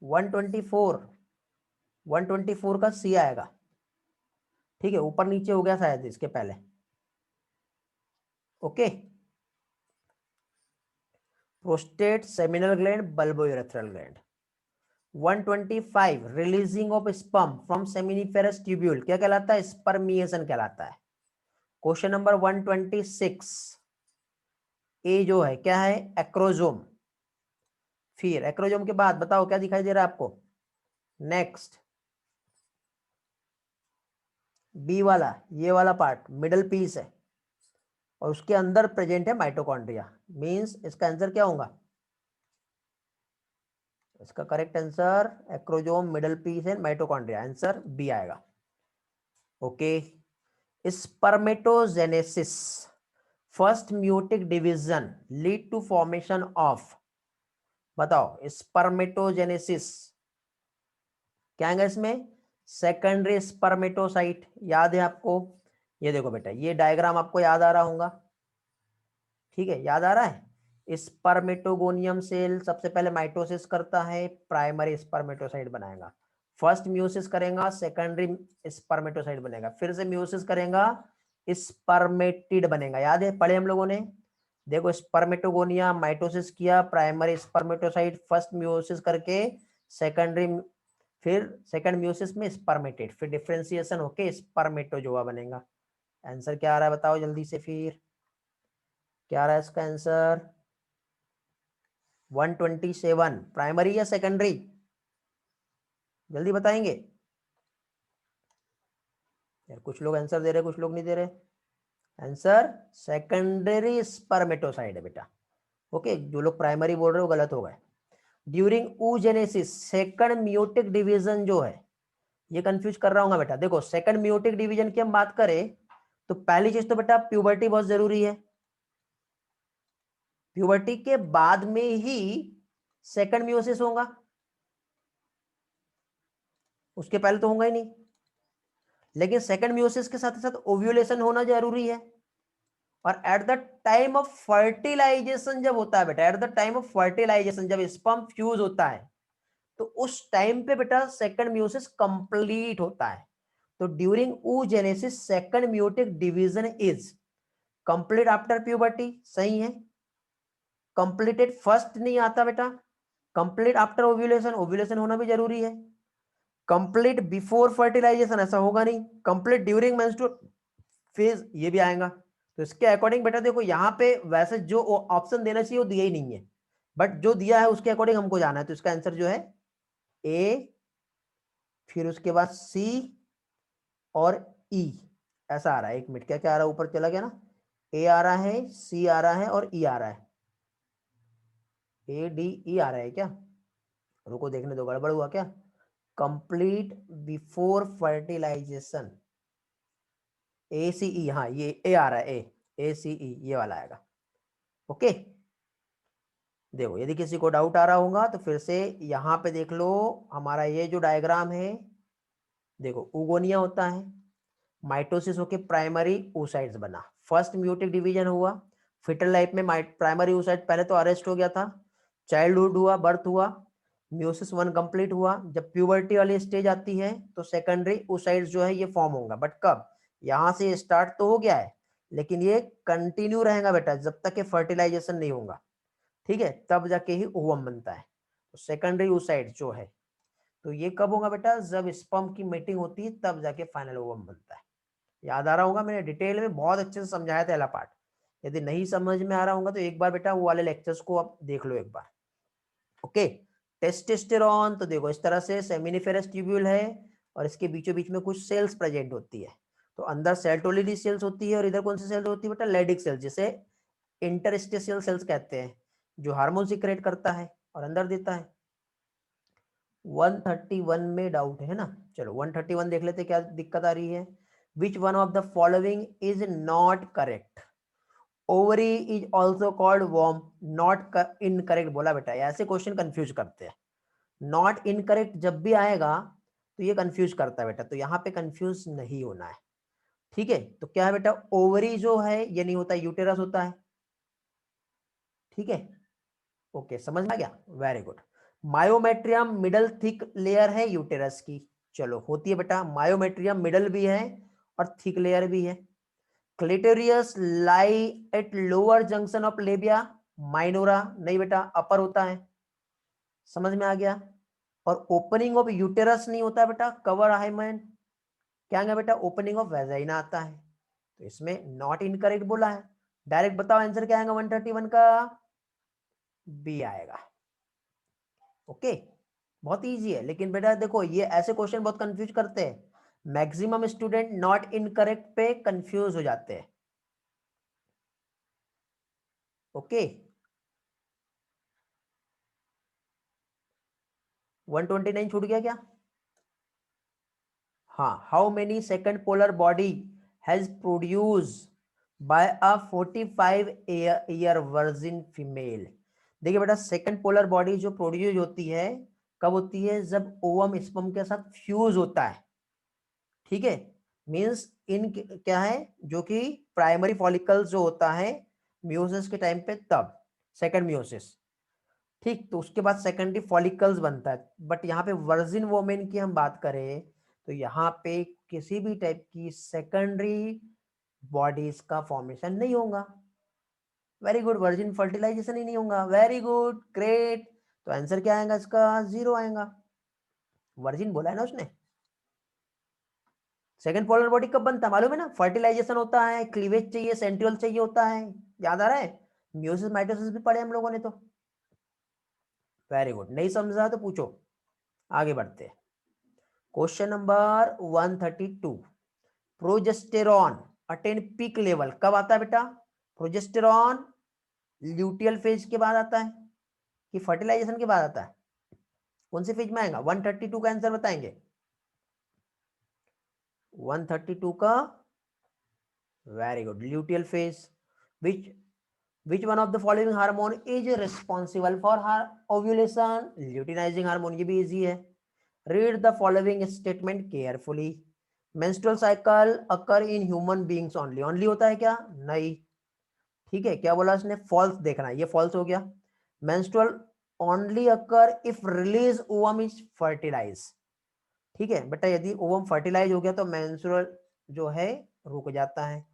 124 124 का सी आएगा। ठीक है, ऊपर नीचे हो गया शायद इसके पहले। Okay, prostate, seminal gland, bulbourethral gland. 125 releasing of sperm from seminiferous tubule क्या कहलाता है, स्पर्मिएशन कहलाता है। क्वेश्चन नंबर 126 ए जो है क्या है, एक्रोजोम, फिर एक्रोजोम के बाद बताओ क्या दिखाई दे रहा है आपको, नेक्स्ट बी वाला, ये वाला पार्ट मिडल पीस है और उसके अंदर प्रेजेंट है माइटोकॉन्ड्रिया, मींस इसका आंसर क्या होगा, इसका correct answer acrosome, middle piece and mitochondria, answer B आएगा। Okay, spermatogenesis first meiotic division lead to formation of, बताओ स्पर्मेटोजेनेसिस क्या है इसमें, सेकेंडरी स्पर्मेटोसाइट, याद है आपको, ये देखो बेटा ये डायग्राम आपको याद आ रहा होगा, ठीक है याद आ रहा है, स्पर्मेटोगोनियम सेल सबसे पहले माइटोसिस करता है, प्राइमरी स्पर्मेटोसाइट बनाएगा, फर्स्ट म्यूसिस करेगा, सेकेंडरी स्पर्मेटोसाइट बनेगा, फिर से म्यूसिस करेगा, स्पर्मेटिड बनेगा, याद है पढ़े हम लोगों ने, देखो स्पर्मेटोगोनिया माइटोसिस किया, प्राइमरी स्पर्मेटोसाइट फर्स्ट म्यूसिस करके सेकेंडरी, फिर सेकंड म्यूसिस में स्पर्मेटेड, फिर डिफरेंशिएशन होके स्पर्मेटोजोआ बनेगा। आंसर क्या आ रहा है बताओ जल्दी से, फिर क्या आ रहा है इसका आंसर, 127 प्राइमरी या सेकेंडरी, जल्दी बताएंगे यार, कुछ लोग आंसर दे रहे कुछ लोग नहीं दे रहे, आंसर सेकेंडरी स्पर्मेटोसाइड है बेटा। ओके, जो लोग प्राइमरी बोल रहे हो गलत हो गए। During oogenesis second meiotic division जो है, ये कंफ्यूज कर रहा हूँ बेटा, देखो सेकंड म्यूटिक डिवीजन की हम बात करें तो पहली चीज तो बेटा प्यूबर्टी बहुत जरूरी है, प्यूबर्टी के बाद में ही सेकंड म्यूसिस होगा, उसके पहले तो होगा ही नहीं, लेकिन सेकंड म्यूसिस के साथ साथ ओव्यूलेशन होना जरूरी है, और at the time of fertilization जब होता है बेटा, at the time of fertilization जब स्पर्म फ्यूज होता है तो उस टाइम पे बेटा सेकंड म्यूसिस कंप्लीट होता है। तो during oogenesis second meiotic division is complete after puberty, सही है, कंप्लीटेड फर्स्ट नहीं आता बेटा, कंप्लीट आफ्टर ओव्यूलेशन, ओव्यूलेशन होना भी जरूरी है, कंप्लीट बिफोर फर्टिलाइजेशन ऐसा होगा नहीं, कंप्लीट ड्यूरिंग मेंस्ट्रुअल फेज ये भी आएगा। तो इसके अकॉर्डिंग बेटा देखो यहाँ पे वैसे जो ऑप्शन देना चाहिए वो दिया ही नहीं है, बट जो दिया है उसके अकॉर्डिंग हमको जाना है, तो इसका आंसर जो है ए फिर उसके बाद C और E ऐसा आ रहा है। एक मिनट, क्या क्या आ रहा है, ऊपर चला गया ना, A आ रहा है, C आ रहा है और E आ रहा है। ADE आ रहा है क्या, रुको देखने दो, गड़बड़ हुआ क्या। कंप्लीट बिफोर फर्टिलाइजेशन, ACE, हाँ ये A आ रहा है, ACE ये वाला आएगा। ओके, देखो यदि किसी को डाउट आ रहा होगा तो फिर से यहाँ पे देख लो, हमारा ये जो डायग्राम है, देखो उगोनिया होता है, माइटोसिस होके प्राइमरी oocytes बना, फर्स्ट म्यूटिक डिवीजन हुआ, फिटल लाइफ में प्राइमरी oocyte पहले तो अरेस्ट हो गया था, चाइल्डहुड हुआ, बर्थ हुआ, म्यूसिस 1 कंप्लीट हुआ, जब प्यूबर्टी वाली स्टेज आती है तो सेकेंडरी oocytes जो है ये फॉर्म होगा। बट कब, यहाँ से स्टार्ट तो हो गया है लेकिन ये कंटिन्यू रहेगा बेटा जब तक के फर्टिलाइजेशन नहीं होगा, ठीक है, तब जाके ही ओवम बनता है। तो सेकेंडरी oocyte जो है, तो ये कब होगा बेटा, जब स्पर्म की मीटिंग होती है तब जाके फाइनल ओवम बनता है। याद आ रहा होगा, मैंने डिटेल में बहुत अच्छे से समझाया था पहला पार्ट। यदि नहीं समझ में आ रहा होगा तो एक बार बेटा वो वाले लेक्चर्स को आप देख लो एक बार। ओके, टेस्टोस्टेरोन, तो देखो इस तरह से सेमिनिफेरस ट्यूब्यूल है और इसके बीचों बीच में कुछ सेल्स प्रेजेंट होती है। तो अंदर सेल्टोलिडी सेल्स होती है और इधर कौन सी सेल्स होती है बेटा, लेडिक सेल्स, जिसे इंटरस्टेशियल सेल्स कहते हैं, जो हार्मोन सीक्रेट करता है और अंदर देता है। 131 में डाउट है ना, चलो 131 देख लेते क्या दिक्कत आ रही है। Which one of the following is not correct, ovary is also called worm, not incorrect बोला बेटा, ऐसे क्वेश्चन कंफ्यूज करते हैं। नॉट इनकरेक्ट जब भी आएगा तो ये कंफ्यूज करता है बेटा, तो यहाँ पे कंफ्यूज नहीं होना है, ठीक है। तो क्या है बेटा, ओवरी जो है ये नहीं होता, यूटेरस होता है, ठीक है। ओके, समझ में आ गया, very good. Myometrium middle thick layer है यूटेरस की, चलो होती है बेटा, मायोमेट्रियम मिडल भी है और थिक लेयर भी है। Clitoris lie at lower junction of labia minora, नहीं बेटा अपर होता है, समझ में आ गया। और ओपनिंग ऑफ यूटेरस नहीं होता बेटा, कवर हाइमेन, क्या है बेटा, ओपनिंग ऑफ वेजाइना आता है। तो इसमें नॉट इनकरेक्ट बोला है। डायरेक्ट बताओ आंसर क्या आएगा 131 का, बी आएगा। ओके, बहुत इजी है, लेकिन बेटा देखो ये ऐसे क्वेश्चन बहुत कंफ्यूज करते हैं, मैक्सिमम स्टूडेंट नॉट इनकरेक्ट पे कंफ्यूज हो जाते हैं। ओके, 129 छूट गया क्या, हाँ। How many second polar body has produce by a 45 year virgin female. देखिए बेटा, सेकंड पोलर बॉडी जो प्रोड्यूस होती है कब होती है, जब ओवम स्पर्म के साथ फ्यूज होता है, ठीक है। मींस इन क्या है, जो कि प्राइमरी फॉलिकल्स जो होता है मियोसिस के टाइम पे, तब सेकंड मियोसिस, ठीक। तो उसके बाद सेकेंडरी फॉलिकल्स बनता है। बट यहाँ पे वर्जिन वोमेन की हम बात करें तो यहाँ पे किसी भी टाइप की सेकेंडरी बॉडीज का फॉर्मेशन नहीं होगा। वेरी गुड, वर्जिन फर्टिलाइजेशन ही नहीं होगा, वेरी गुड, ग्रेट। तो आंसर क्या आएगा इसका, 0 आएगा, वर्जिन बोला है ना उसने। सेकंड पोलर बॉडी कब बनता है मालूम है ना, फर्टिलाइजेशन होता है, क्लीवेज चाहिए, सेंट्रियोल चाहिए होता है, याद आ रहा है, मियोसिस माइटोसिस भी पढ़े हम लोगों ने तो। वेरी गुड, नहीं समझा तो पूछो, आगे बढ़ते हैं। Question number 132, progesterone attain peak level कब आता है बेटा, प्रोजेस्टेरॉन ल्यूटियल फेज के बाद आता है कि फर्टिलाइजेशन के बाद आता है, कौन से फेज में आएगा, 132 का आंसर बताएंगे, 132 का, very good, luteal phase. Which one of the following hormone is responsible for ovulation, luteinizing hormone, ये भी इजी है। Read the following statement carefully, menstrual cycle occur in human beings only, only होता है क्या, नहीं, ठीक है। क्या बोला उसने, फॉल्स देखना है, ये फॉल्स हो गया। Menstrual only occur if release ovum is fertilise, ठीक है बेटा, यदि ओवम फर्टिलाइज हो गया तो मेंस्ट्रुअल जो है रुक जाता है,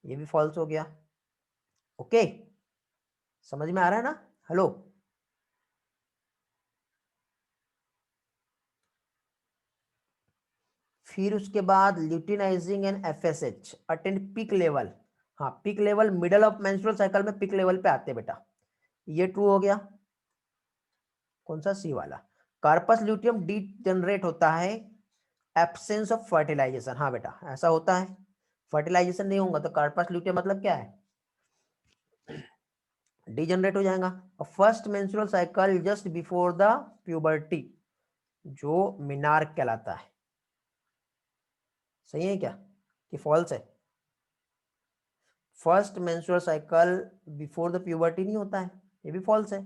ये भी फॉल्स हो गया। ओके, समझ में आ रहा है ना, हेलो। फिर उसके बाद luteinizing and FSH attend peak level, हाँ peak level middle of menstrual cycle में पीक लेवल पे आते हैं बेटा, ये ट्रू हो गया, कौन सा, सी वाला। कार्पस ल्यूटियम डी जनरेट होता है एब्सेंस ऑफ फर्टिलाइजेशन। हाँ बेटा ऐसा होता है, फर्टिलाइजेशन नहीं होगा तो कार्पस ल्यूटियम मतलब क्या है, डिजनरेट हो जाएगा। First menstrual cycle just before the puberty जो मिनार्क कहलाता है। सही है क्या कि फॉल्स है? First menstrual cycle before the puberty नहीं होता है, ये भी फॉल्स है।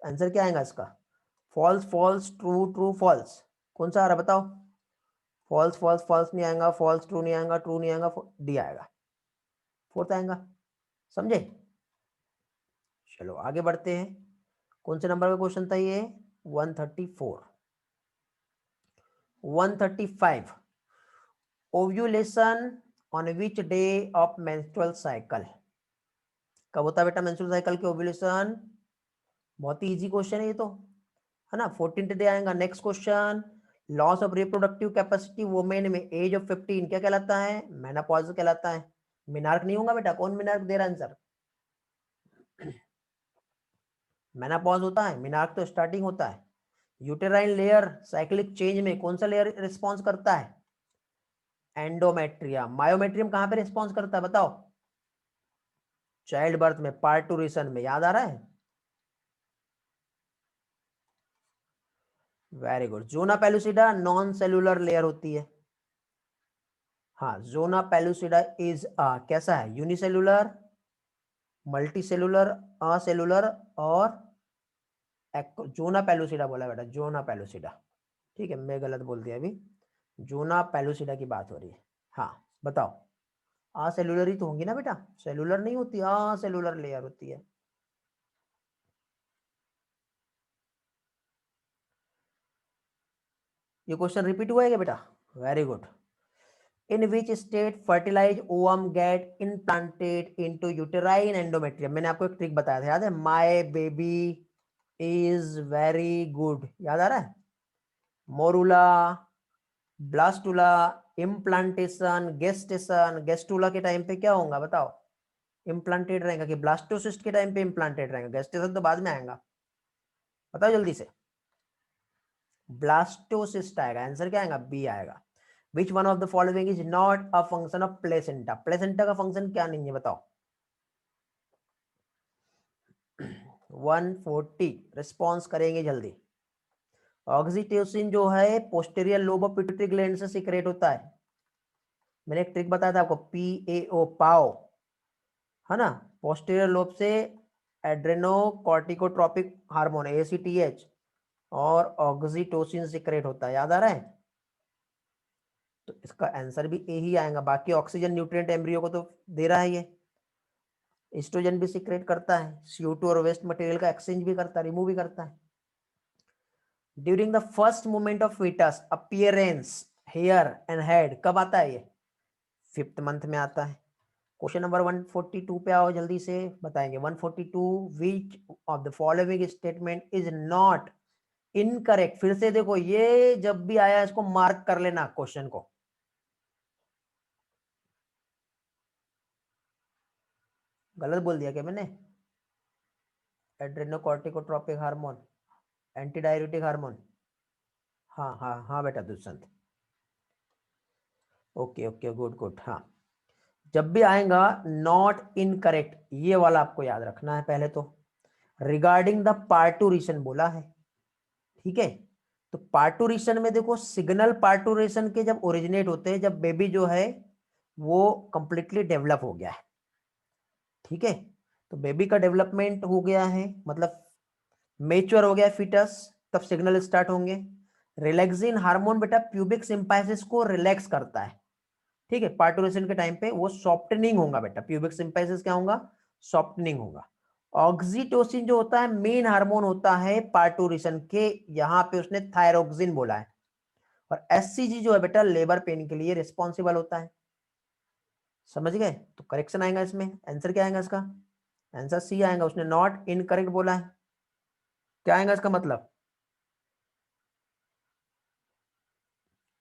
आंसर क्या आएगा इसका? False false true true false, कौन सा आ रहा है बताओ? फॉल्स फॉल्स फॉल्स नहीं आएगा, फॉल्स ट्रू नहीं आएगा, ट्रू नहीं आएगा, डी आएगा, फोर्थ आएगा। समझे? चलो आगे बढ़ते हैं। कौन से नंबर का क्वेश्चन था ये? 134। 135 ovulation on which day of menstrual cycle. कब होता है बेटा मेंस्ट्रुअल साइकिल के ओव्यूलेशन? बहुत ही इजी क्वेश्चन है ये तो, है ना। 14th डे आएगा। Next question, loss of reproductive capacity women में एज ऑफ 15 क्या कहलाता है? मेनोपॉज कहलाता है। मिनार्क नहीं होगा बेटा, कौन मिनार्क दे रहा है आंसर? मेनोपॉज होता है, मिनार्क तो स्टार्टिंग होता है। यूटेराइन लेयर साइक्लिक चेंज में कौन सा लेयर रिस्पॉन्स करता है? एंडोमेट्रियम। मायोमेट्रियम कहां पे रिस्पॉन्स करता है बताओ? चाइल्ड बर्थ में, पार्टूरेशन में, याद आ रहा है? Very good. Zona pellucida non cellular layer होती है। हाँ, जोना पेलुसिडा इज कैसा है? यूनिसेलुलर, मल्टी सेलुलर, असेलुलर और जोना पेलुसिडा बोला बेटा, जोना पेलुसिडा। ठीक है, मैं गलत बोल दिया अभी, जोना पेलुसिडा की बात हो रही है। हाँ बताओ, असेलुलर ही तो होंगी ना बेटा, सेलुलर नहीं होती, असेलुलर लेयर होती है। ये क्वेश्चन रिपीट हुआ है क्या बेटा? Very good. In which state fertilize ovum get implanted into uterine endometrium. मैंने आपको एक ट्रिक बताया था, याद है? My baby is very good, याद आ रहा है? Morula, blastula, implantation, gestation. Gastrula के टाइम पे क्या होगा बताओ? इम्प्लांटेड रहेगा कि ब्लास्टोसिस्ट के टाइम पे इम्प्लांटेड रहेगा? गेस्टेशन तो बाद में आएगा, बताओ जल्दी से। ब्लास्टोसिस्ट आएगा, आंसर क्या आएगा? बी आएगा। विच one of the following is not a function of placenta. Placenta का फंक्शन क्या नहीं है बताओ? 140 रिस्पॉन्स करेंगे जल्दी। ऑक्सीटोसिन जो है posterior lobe of pituitary gland से सीक्रेट होता है। मैंने एक ट्रिक बताया था आपको, PAO, पाओ, है ना। पोस्टीरियर लोब से एड्रेनोकॉर्टिकोट्रोपिक हार्मोन ACTH और ऑक्सीटोसिन सीक्रेट होता है, याद आ रहा है? तो इसका आंसर भी ए ही आएगा। बाकी ऑक्सीजन न्यूट्रिएंट एम्ब्रियो को तो दे रहा है ये, एस्ट्रोजन भी सीक्रेट करता है, CO2 और वेस्ट मटेरियल का एक्सचेंज भी करता है, रिमूव भी करता है। During the first movement of fetus appearance hair and head कब आता है ये? 5th मंथ में आता है। क्वेश्चन नंबर 142 पे आओ जल्दी से, बताएंगे। 142 विच of the following statement is not incorrect. फिर से देखो, ये जब भी आया इसको मार्क कर लेना क्वेश्चन को। गलत बोल दिया क्या मैंने? Adrenocorticotropic hormone, anti diuretic hormone. हाँ हाँ हाँ बेटा Dushyant, okay okay good good. हाँ, जब भी आएगा नॉट इनकरेक्ट ये वाला आपको याद रखना है पहले तो। रिगार्डिंग द पार्टूरेशन बोला है, ठीक है। तो पार्टूरेशन में देखो, सिग्नल पार्टूरेशन के जब ओरिजिनेट होते हैं, जब बेबी जो है वो कंप्लीटली डेवलप हो गया है, ठीक है। तो बेबी का डेवलपमेंट हो गया है, मतलब मेच्योर हो गया फीटस, तब सिग्नल स्टार्ट होंगे। रिलैक्सिन हार्मोन बेटा प्यूबिक सिंपाइसिस को रिलैक्स करता है, ठीक है। पार्टूरेशन के टाइम पे वो सॉफ्टनिंग होगा बेटा, प्यूबिक सिंपाइसिस क्या होगा? सॉफ्टनिंग होगा। ऑक्सीटोसिन जो होता है मेन हार्मोन होता है पार्टूरेशन के, यहां पे उसने थायरोक्सिन बोला है। और HCG जो है बेटा लेबर पेन के लिए रिस्पॉन्सिबल होता है। समझ गए? तो करेक्शन आएगा इसमें, आंसर क्या आएगा इसका? आंसर सी आएगा, उसने नॉट इनकरेक्ट बोला है। क्या आएगा इसका मतलब?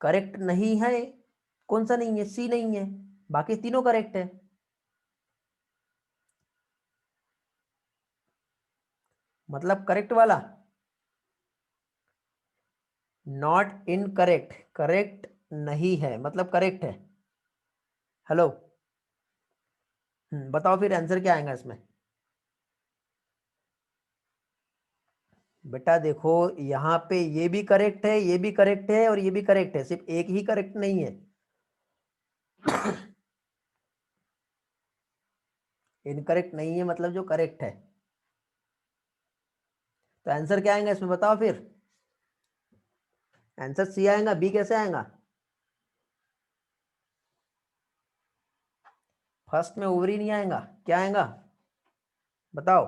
करेक्ट नहीं है। कौन सा नहीं है? सी नहीं है, बाकी तीनों करेक्ट है। मतलब करेक्ट वाला नॉट इनकरेक्ट, करेक्ट नहीं है मतलब करेक्ट है। हेलो, बताओ फिर आंसर क्या आएगा इसमें। बेटा देखो यहाँ पे ये भी करेक्ट है, ये भी करेक्ट है और ये भी करेक्ट है, सिर्फ एक ही करेक्ट नहीं है। इनकरेक्ट नहीं है मतलब जो करेक्ट है। तो आंसर क्या आएगा इसमें बताओ फिर। आंसर सी आएगा, बी कैसे आएगा। फर्स्ट में ओवरी नहीं आएगा, क्या आएगा बताओ।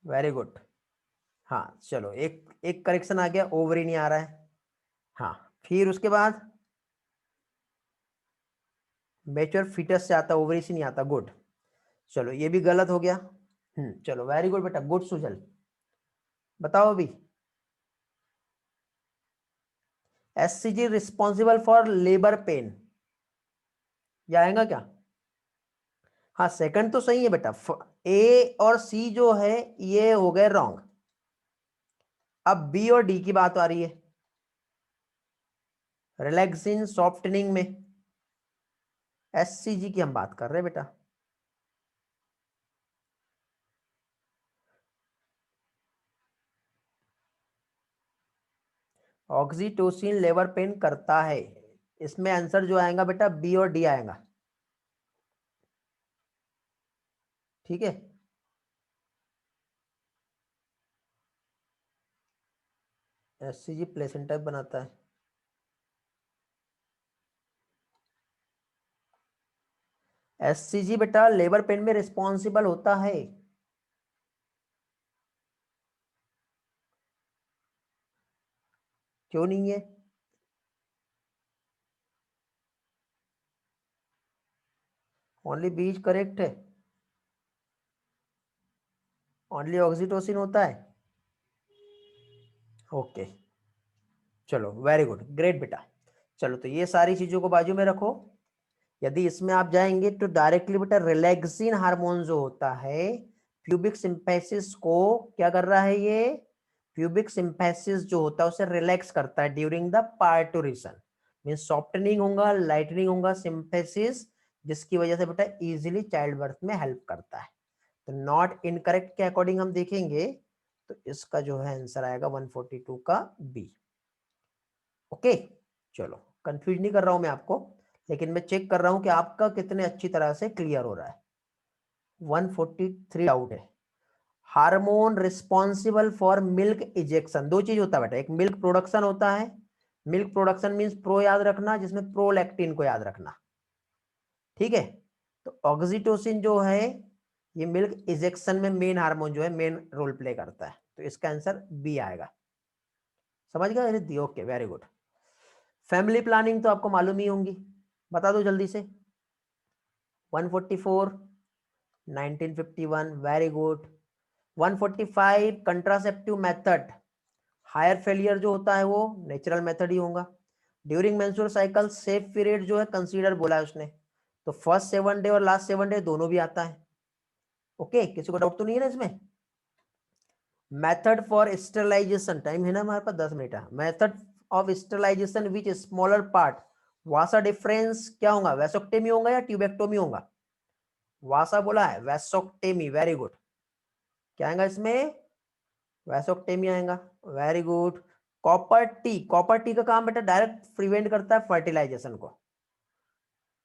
Very good. हाँ चलो, एक एक करेक्शन आ गया, ओवरी नहीं आ रहा है। हाँ फिर उसके बाद मैच्योर फीटस से आता, ओवरी से नहीं आता, गुड। चलो ये भी गलत हो गया। चलो वेरी गुड बेटा, गुड सुजल। बताओ अभी। SCG responsible for labour pain, ये आएगा क्या। हाँ सेकंड तो सही है बेटा, ए और सी जो है ये हो गए रॉन्ग। अब बी और डी की बात आ रही है, रिलैक्सिंग सॉफ्टनिंग में एससीजी की हम बात कर रहे हैं बेटा। ऑक्सीटोसिन लेबर पेन करता है, इसमें आंसर जो आएगा बेटा बी और डी आएगा। ठीक है, एससीजी प्लेसेंटा बनाता है। एससीजी बेटा लेबर पेन में रिस्पॉन्सिबल होता है। क्यों नहीं है। ओनली बीज करेक्ट है, ओनली ऑक्सीटोसिन होता है। ओके चलो वेरी गुड, ग्रेट बेटा। चलो तो ये सारी चीजों को बाजू में रखो। यदि इसमें आप जाएंगे तो डायरेक्टली बेटा रिलैक्सिन हार्मोन जो होता है प्यूबिक सिंपैसिस को क्या कर रहा है, ये प्यूबिक सिंपैसिस जो होता है उसे रिलैक्स करता है during the parturition. Mean softening होगा, लाइटनिंग होगा सिंपैसिस, जिसकी वजह से बेटा इजीली चाइल्ड बर्थ में हेल्प करता है। तो नॉट इनकरेक्ट के अकॉर्डिंग हम देखेंगे तो इसका जो है आंसर आएगा 142 का बी। ओके चलो, कंफ्यूज नहीं कर रहा हूं मैं आपको, लेकिन मैं चेक कर रहा हूं कि आपका कितने अच्छी तरह से क्लियर हो रहा है। 143 आउट है। Hormone responsible for milk ejection, दो चीज होता है बेटा, एक मिल्क प्रोडक्शन होता है, मिल्क प्रोडक्शन मींस प्रो याद रखना, जिसमें प्रोलैक्टिन को याद रखना। ठीक है, तो ऑक्सीटोसिन जो है ये मिल्क इजेक्शन में मेन हार्मोन जो है मेन रोल प्ले करता है, तो इसका आंसर बी आएगा। समझ गए Riddhi, okay very good. Family planning तो आपको मालूम ही होंगी, बता दो जल्दी से। 144 1951 very good. 145 contraceptive method, higher failure जो होता है वो नेचुरल मेथड ही होगा। During menstrual cycle safe period जो है कंसीडर बोला है उसने, तो फर्स्ट 7 डे और लास्ट 7 डे दोनों भी आता है। ओके किसी को डाउट तो नहीं है ना इसमें। मेथड फॉर स्टरलाइजेशन, टाइम है ना हमारे पास 10 मिनट है। Method of sterilisation which smaller part, vasa deferens क्या होगा, वैसोक्टेमी होगा या ट्यूबेक्टोमी होगा। वासा बोला है, वैसोक्टेमी वेरी गुड। क्या आएगा इसमें, वैसोक्टेमी आएगा, very good. Copper T, copper T का काम बेटा डायरेक्ट प्रिवेंट करता है फर्टिलाइजेशन को।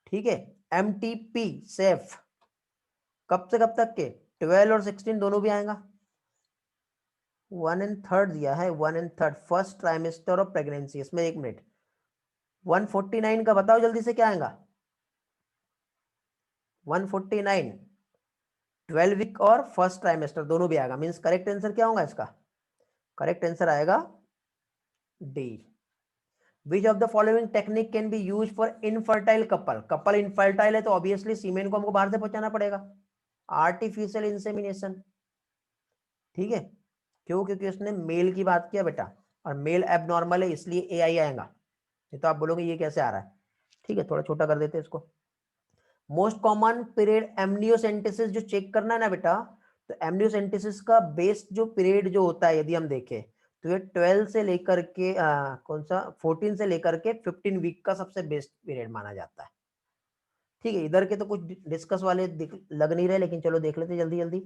ठीक है, एमटीपी सेफ कब से कब तक के, 12 और 16 दोनों भी आएगा। 1/3 दिया है, 1/3 फर्स्ट ट्राइमेस्टर ऑफ प्रेगनेंसी, इसमें 1 मिनट। 149 का बताओ जल्दी से क्या आएगा। 149 12 वीक और फर्स्ट ट्राइमेस्टर दोनों भी आएगा, मींस करेक्ट आंसर क्या होगा इसका, करेक्ट आंसर आएगा D. Which of the following technique can be use for infertile couple, couple infertile है तो ऑब्वियसली सीमेन को हमको बाहर से पहुंचाना पड़ेगा, आर्टिफिशियल इंसेमिनेशन। ठीक है, क्यों, क्योंकि उसने मेल की बात किया बेटा, और मेल एबनॉर्मल है इसलिए ए आई आएगा, नहीं तो आप बोलोगे ये कैसे आ रहा है। ठीक है, थोड़ा छोटा कर देते हैं इसको। मोस्ट कॉमन पीरियड एमनियोसेंटेसिस जो चेक करना है ना बेटा, तो एमनियोसेंटेसिस का बेस्ट जो पीरियड जो होता है यदि हम देखें तो ये 12 से लेकर के कौन सा 14 से लेकर के 15 वीक का सबसे बेस्ट पीरियड माना जाता है। ठीक है, इधर के तो कुछ डिस्कस वाले लग नहीं रहे, लेकिन चलो देख लेते जल्दी जल्दी।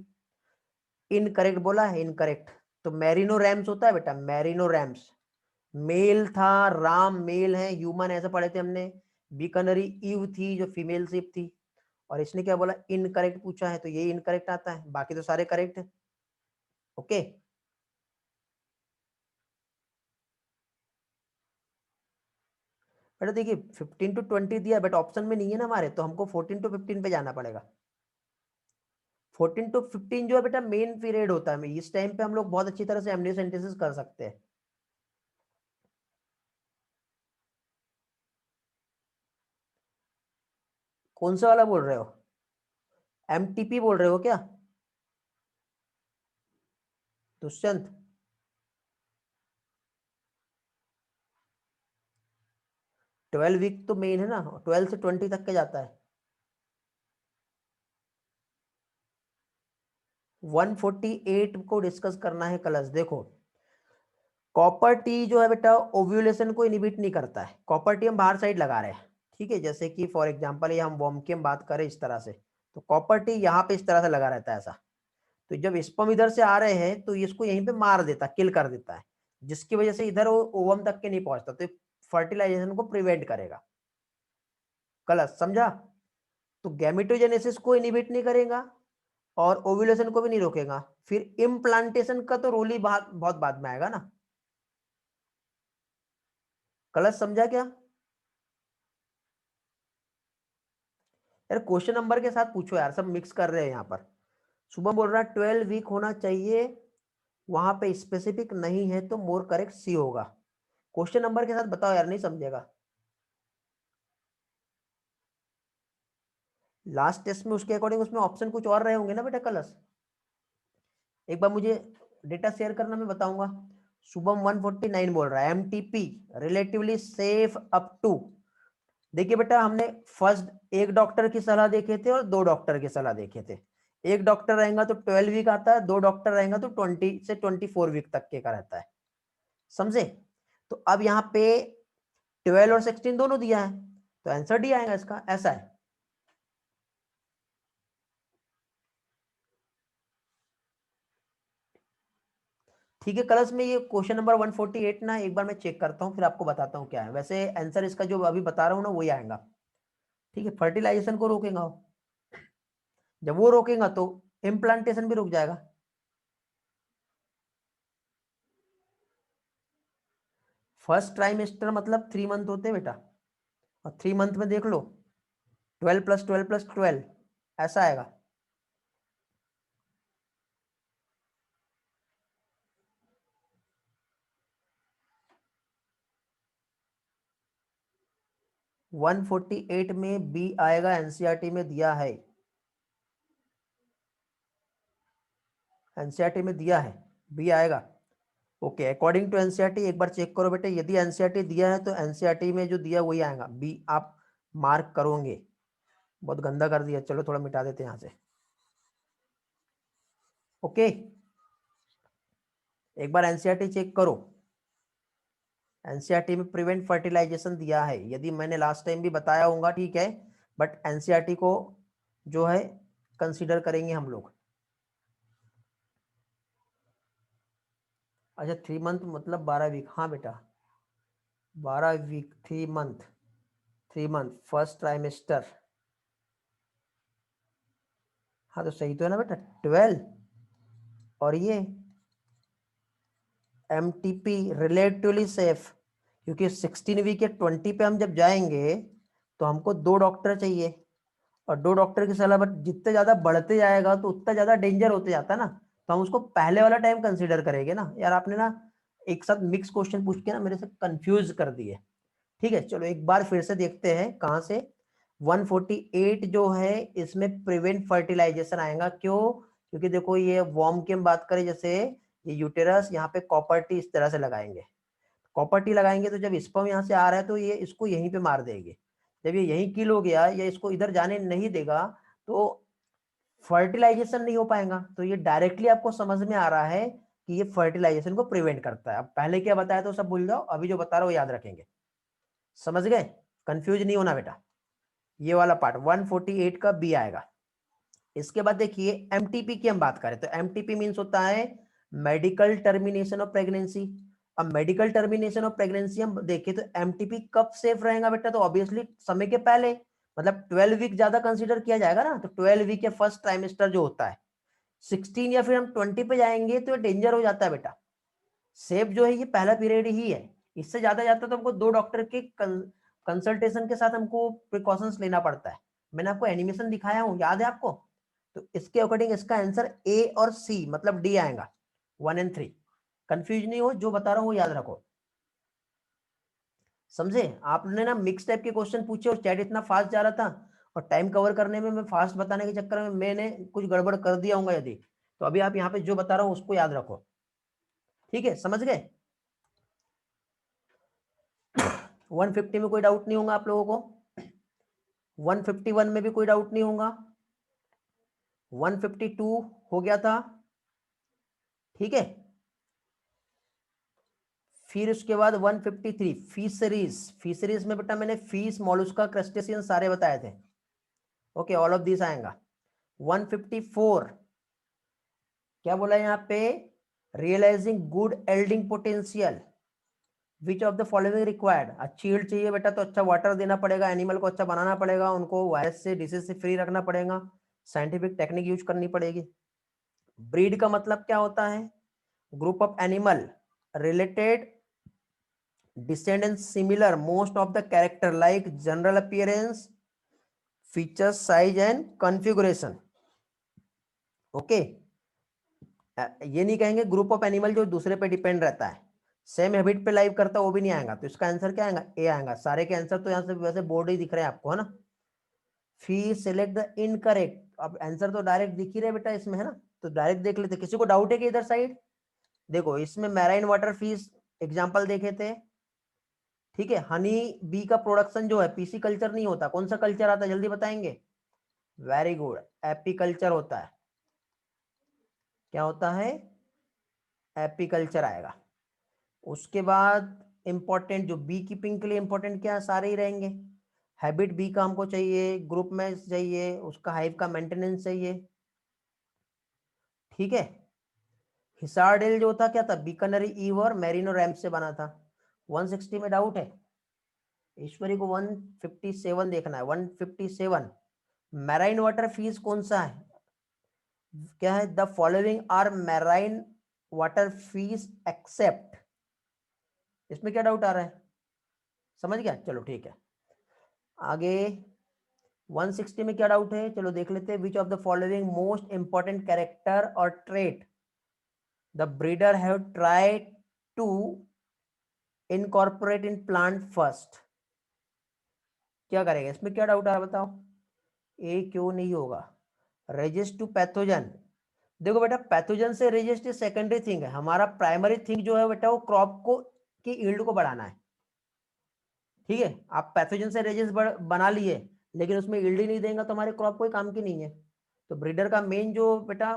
इनकरेक्ट बोला है, इनकरेक्ट। तो मैरिनो रैम्स होता है बेटा, मैरिनो रैम्स मेल था, राम मेल है, ह्यूमन ऐसे पढ़े थे हमने। बीकनरी ईव थी जो फीमेल शिप थी, और इसने क्या बोला, इनकरेक्ट पूछा है, तो ये इनकरेक्ट आता है, बाकी तो सारे करेक्ट है। ओके, बेटा देखिए 15 to 20 दिया, बट ऑप्शन में नहीं है ना हमारे, तो हमको 14 to 15 पे जाना पड़ेगा। 14 to 15 जो है बेटा मेन पीरियड होता है, इस टाइम पे हम लोग बहुत अच्छी तरह से एमनियोसेंटेसिस कर सकते हैं। कौन सा वाला बोल रहे हो, एमटीपी बोल रहे हो क्या दुष्यंत? 12 वीक तो मेन है ना, 12 से 20 तक के जाता है। 148 को डिस्कस करना है कलर्स। देखो कॉपर टी जो है बेटा ओव्यूलेशन को इनिबिट नहीं करता है, कॉपर टी हम बाहर साइड लगा रहे हैं। ठीक है, जैसे कि फॉर एग्जांपल ये हम वॉर्म की हम बात करें इस तरह से, तो कॉपर टी यहाँ पे इस तरह से लगा रहता है ऐसा। तो जब स्पर्म इधर से आ रहे हैं तो इसको यहीं पे मार देता, किल कर देता है, जिसकी वजह से इधर वो ओवम तक के नहीं पहुंचता, तो फर्टिलाइजेशन को प्रिवेंट करेगा। कलश समझा? तो गैमेटोजेनेसिस को इनिबिट नहीं करेगा और ओव्यूलेशन को भी नहीं रोकेगा। फिर इम्प्लांटेशन का तो रोल ही बहुत बाद में आएगा ना। कलश समझा क्या यार? क्वेश्चन नंबर के साथ पूछो यार, सब मिक्स कर रहे हैं यहाँ पर। शुभम बोल रहा है 12 वीक होना चाहिए, वहां पे स्पेसिफिक नहीं है, तो मोर करेक्ट सी होगा। क्वेश्चन नंबर के साथ बताओ यार, नहीं समझेगा। लास्ट टेस्ट में उसके अकॉर्डिंग उसमें ऑप्शन कुछ और रहे होंगे ना बेटा कलश। एक बार मुझे डेटा शेयर करना, मैं बताऊंगा। शुभम 149 बोल रहा है MTP relatively safe up to. देखिए बेटा हमने फर्स्ट एक डॉक्टर की सलाह देखे थे और दो डॉक्टर की सलाह देखे थे। एक डॉक्टर रहेगा तो 12 वीक आता है, दो डॉक्टर रहेगा तो 20 से 24 वीक तक के का रहता है। समझे? तो अब यहाँ पे 12 और 16 दोनों दिया है, तो आंसर डी आएगा इसका, ऐसा है। ठीक है कलर्स में ये क्वेश्चन नंबर 148 ना, एक बार मैं चेक करता हूँ फिर आपको बताता हूँ क्या है। वैसे आंसर इसका जो अभी बता रहा हूँ ना वही आएगा। ठीक है, फर्टिलाइजेशन को रोकेगा वो। जब वो रोकेगा तो इम्प्लांटेशन भी रुक जाएगा। फर्स्ट ट्राइमेस्टर मतलब 3 मंथ होते हैं बेटा, और 3 मंथ में देख लो 12 + 12 + 12 ऐसा आएगा। वन 148 में बी आएगा, एनसीईआरटी में दिया है, एनसीईआरटी में दिया है, बी आएगा। ओके, अकॉर्डिंग टू एनसीईआरटी एक बार चेक करो बेटे, यदि एनसीईआरटी दिया है तो एनसीईआरटी में जो दिया वही आएगा, बी आप मार्क करोगे। बहुत गंदा कर दिया, चलो थोड़ा मिटा देते हैं यहाँ से। ओके, एक बार एनसीईआरटी चेक करो। एनसीईआरटी में प्रिवेंट फर्टिलाइजेशन दिया है, यदि मैंने लास्ट टाइम भी बताया होगा ठीक है, बट एनसीईआरटी को जो है कंसीडर करेंगे हम लोग। अच्छा 3 मंथ मतलब 12 वीक, हाँ बेटा 12 week 3 month, 3 month first trimester. हाँ तो सही तो है ना बेटा, 12 और ये एमटीपी रिलेटिवली सेफ, क्योंकि 16 वीक या 20 पे हम जब जाएंगे तो हमको दो डॉक्टर चाहिए, और दो डॉक्टर की सलाह, बट जितने ज्यादा बढ़ते जाएगा तो उतना ज्यादा डेंजर होते जाता है ना, तो हम उसको पहले वाला टाइम कंसीडर करेंगे ना। यार आपने ना एक साथ मिक्स क्वेश्चन पूछ के ना मेरे से कंफ्यूज कर दिए। ठीक है, चलो एक बार फिर से देखते हैं कहां से। 148 जो है इसमें प्रिवेंट फर्टिलाइजेशन आएगा, क्यों? क्योंकि देखो ये वॉर्म की हम बात करें, जैसे ये यूटेरस, यहाँ पे कॉपर टी इस तरह से लगाएंगे, कॉपर टी लगाएंगे तो जब स्पर्म यहाँ से आ रहा है तो ये इसको यहीं पे मार देगी। जब ये यहीं किल हो गया या इसको इधर जाने नहीं देगा तो फर्टिलाइजेशन नहीं हो पाएगा। तो ये डायरेक्टली आपको समझ में आ रहा है कि ये फर्टिलाइजेशन को प्रिवेंट करता है। अब पहले क्या बताया तो सब भूल जाओ, अभी जो बता रहा हूँ याद रखेंगे। समझ गए? कंफ्यूज नहीं होना बेटा। ये वाला पार्ट 148 का बी आएगा। इसके बाद देखिए एमटीपी की हम बात करें तो एमटीपी मीन्स होता है मेडिकल टर्मिनेशन ऑफ प्रेगनेंसी। अब मेडिकल टर्मिनेशन ऑफ प्रेगनेंसी हम देखें तो एमटीपी कब सेफ रहेगा बेटा, तो ऑब्वियसली समय के पहले, मतलब 12 वीक ज्यादा कंसीडर किया जाएगा ना, तो 12 वीक या फर्स्ट ट्राइमेस्टर जो होता है 16 या फिर हम 20 पे जाएंगे तो डेंजर हो जाता है बेटा। सेफ जो है ये पहला पीरियड ही है, इससे ज्यादा जाता तो हमको 2 डॉक्टर के कंसल्टेशन के साथ हमको प्रिकॉशंस लेना पड़ता है। मैंने आपको एनिमेशन दिखाया हूँ, याद है आपको? तो इसके अकॉर्डिंग इसका आंसर ए और सी मतलब डी आएगा, 1 एंड 3। कंफ्यूज नहीं हो, जो बता रहा हूँ वो याद रखो। समझे? आपने ना मिक्स टाइप के क्वेश्चन पूछे और चैट इतना फास्ट जा रहा था और टाइम कवर करने में मैं फास्ट बताने के चक्कर में मैंने कुछ गड़बड़ कर दिया होगा यदि, तो अभी आप यहाँ पे जो बता रहा हूँ उसको याद रखो। ठीक है, समझ गए? 150 में कोई डाउट नहीं होगा आप लोगों को, 151 में भी कोई डाउट नहीं होगा, 152 हो गया था। ठीक है, फिर उसके बाद 153 फिशरीज। फिशरीज में बेटा मैंने फिश, मोलस्का, क्रस्टेशियन सारे बताए थे। ओके, ऑल ऑफ दिस आएगा। 154 क्या बोला यहाँ पे, realising good yielding potential, which of the following required. अच्छी यील्ड चाहिए बेटा तो अच्छा वाटर देना पड़ेगा, एनिमल को अच्छा बनाना पड़ेगा, उनको वायरस से, डिसीज से फ्री रखना पड़ेगा, साइंटिफिक टेक्निक यूज करनी पड़ेगी। ब्रीड का मतलब क्या होता है, group of animal related descendants similar most of the character like general appearance, features, size and configuration. Okay, ये नहीं कहेंगे ग्रुप ऑफ एनिमल जो दूसरे पे डिपेंड रहता है, सेम हैबिट पे लाइव करता है, वो भी नहीं आएगा। तो इसका आंसर क्या आएगा, ए आएगा। सारे के आंसर तो यहाँ से वैसे बोर्ड ही दिख रहे हैं आपको, है ना। फी सिलेक्ट द इनकरेक्ट, अब आंसर तो डायरेक्ट दिख ही रहे बेटा इसमें, है ना, तो डायरेक्ट देख लेते। किसी को डाउट है कि इधर साइड देखो, इसमें मैराइन वाटर फीस एग्जाम्पल देखे थे। ठीक है, हनी बी का प्रोडक्शन जो है पीसी कल्चर नहीं होता, कौन सा कल्चर आता है जल्दी बताएंगे? वेरी गुड, एपीकल्चर होता है। क्या होता है? एपीकल्चर आएगा। उसके बाद इंपॉर्टेंट जो बी कीपिंग के लिए इंपॉर्टेंट क्या है, सारे ही रहेंगे। हैबिट बी का हमको चाहिए, ग्रुप में चाहिए, उसका हाइव का मेंटेनेंस चाहिए। ठीक है, हिसारडेल जो था क्या था, बीकानरी ईव और मेरिनो रैम्प से बना था। 160 में डाउट है? ईश्वरी को 157 देखना है। 157 मैराइन वाटर फीस कौन सा है, क्या है, the following are marine water fish except. इसमें क्या डाउट आ रहा है, समझ गया? चलो ठीक है, आगे 160 में क्या डाउट है, चलो देख लेते हैं। Which of the following most important character और trait the breeder have tried to incorporate in plant first. क्या करेगा, इसमें क्या डाउट आ रहा है बताओ? ए क्यों नहीं होगा, रेजिस्ट टू पैथोजन। देखो बेटा, पैथोजन से रेजिस्ट सेकेंडरी थिंग है, हमारा प्राइमरी थिंग जो है बेटा वो क्रॉप को की यील्ड को बढ़ाना है। ठीक है, आप पैथोजन से रेजिस्ट बना लिए लेकिन उसमें यील्ड ही नहीं देगा तो हमारे क्रॉप कोई काम की नहीं है। तो ब्रीडर का मेन जो बेटा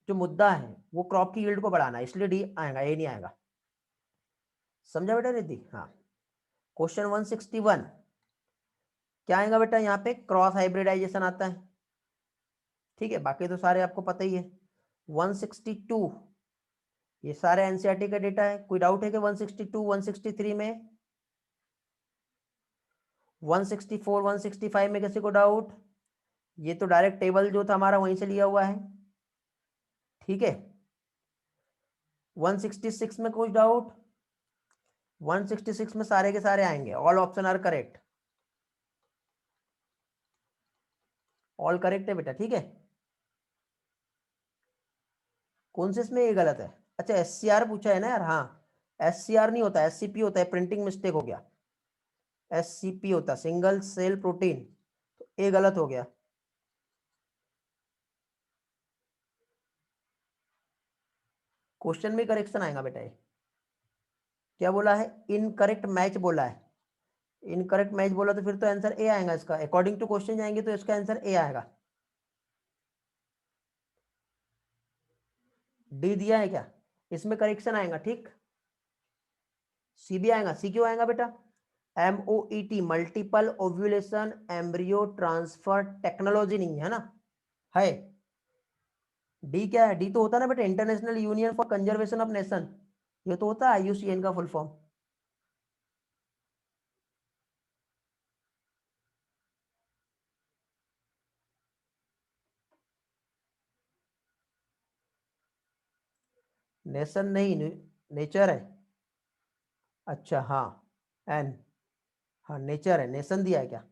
जो मुद्दा है वो क्रॉप की यील्ड को बढ़ाना है, इसलिए डी आएगा, ए नहीं आएगा। समझा बेटा रिद्धि? हाँ। क्वेश्चन 161 क्या आएगा बेटा, यहाँ पे क्रॉस हाइब्रिडाइजेशन आता है। ठीक है, बाकी तो सारे आपको पता ही है। 162 ये सारे एनसीईआरटी का डेटा है, कोई डाउट है कि 162 163 में? 164 165 में किसी को डाउट? ये तो डायरेक्ट टेबल जो था हमारा वहीं से लिया हुआ है। ठीक है, 166 में कुछ डाउट? 166 में सारे के सारे आएंगे, all option are correct, all correct है बेटा। ठीक है, कौन से इसमें ये गलत है? अच्छा एससीआर पूछा है ना यार, हाँ एससीआर नहीं होता, एससीपी होता है, प्रिंटिंग मिस्टेक हो गया। एससीपी होता सिंगल सेल प्रोटीन, तो ए गलत हो गया। क्वेश्चन में करेक्शन आएगा बेटा। ये क्या बोला है, इनकरेक्ट मैच बोला है। इनकरेक्ट मैच बोला तो फिर तो आंसर ए आएगा इसका, अकॉर्डिंग टू क्वेश्चन जाएंगे तो इसका आंसर ए आएगा। डी दिया है क्या, इसमें करेक्शन आएगा, ठीक। सी भी आएगा, सी क्यों आएगा बेटा, MOET multiple ovulation embryo transfer technology नहीं है ना, है। डी क्या है, डी तो होता है ना बेटा international union for conservation of nation, ये तो होता है IUCN का फुल फॉर्म। नेशन नहीं, नेचर है। अच्छा हाँ, एन, हाँ नेचर है, नेशन दिया है क्या,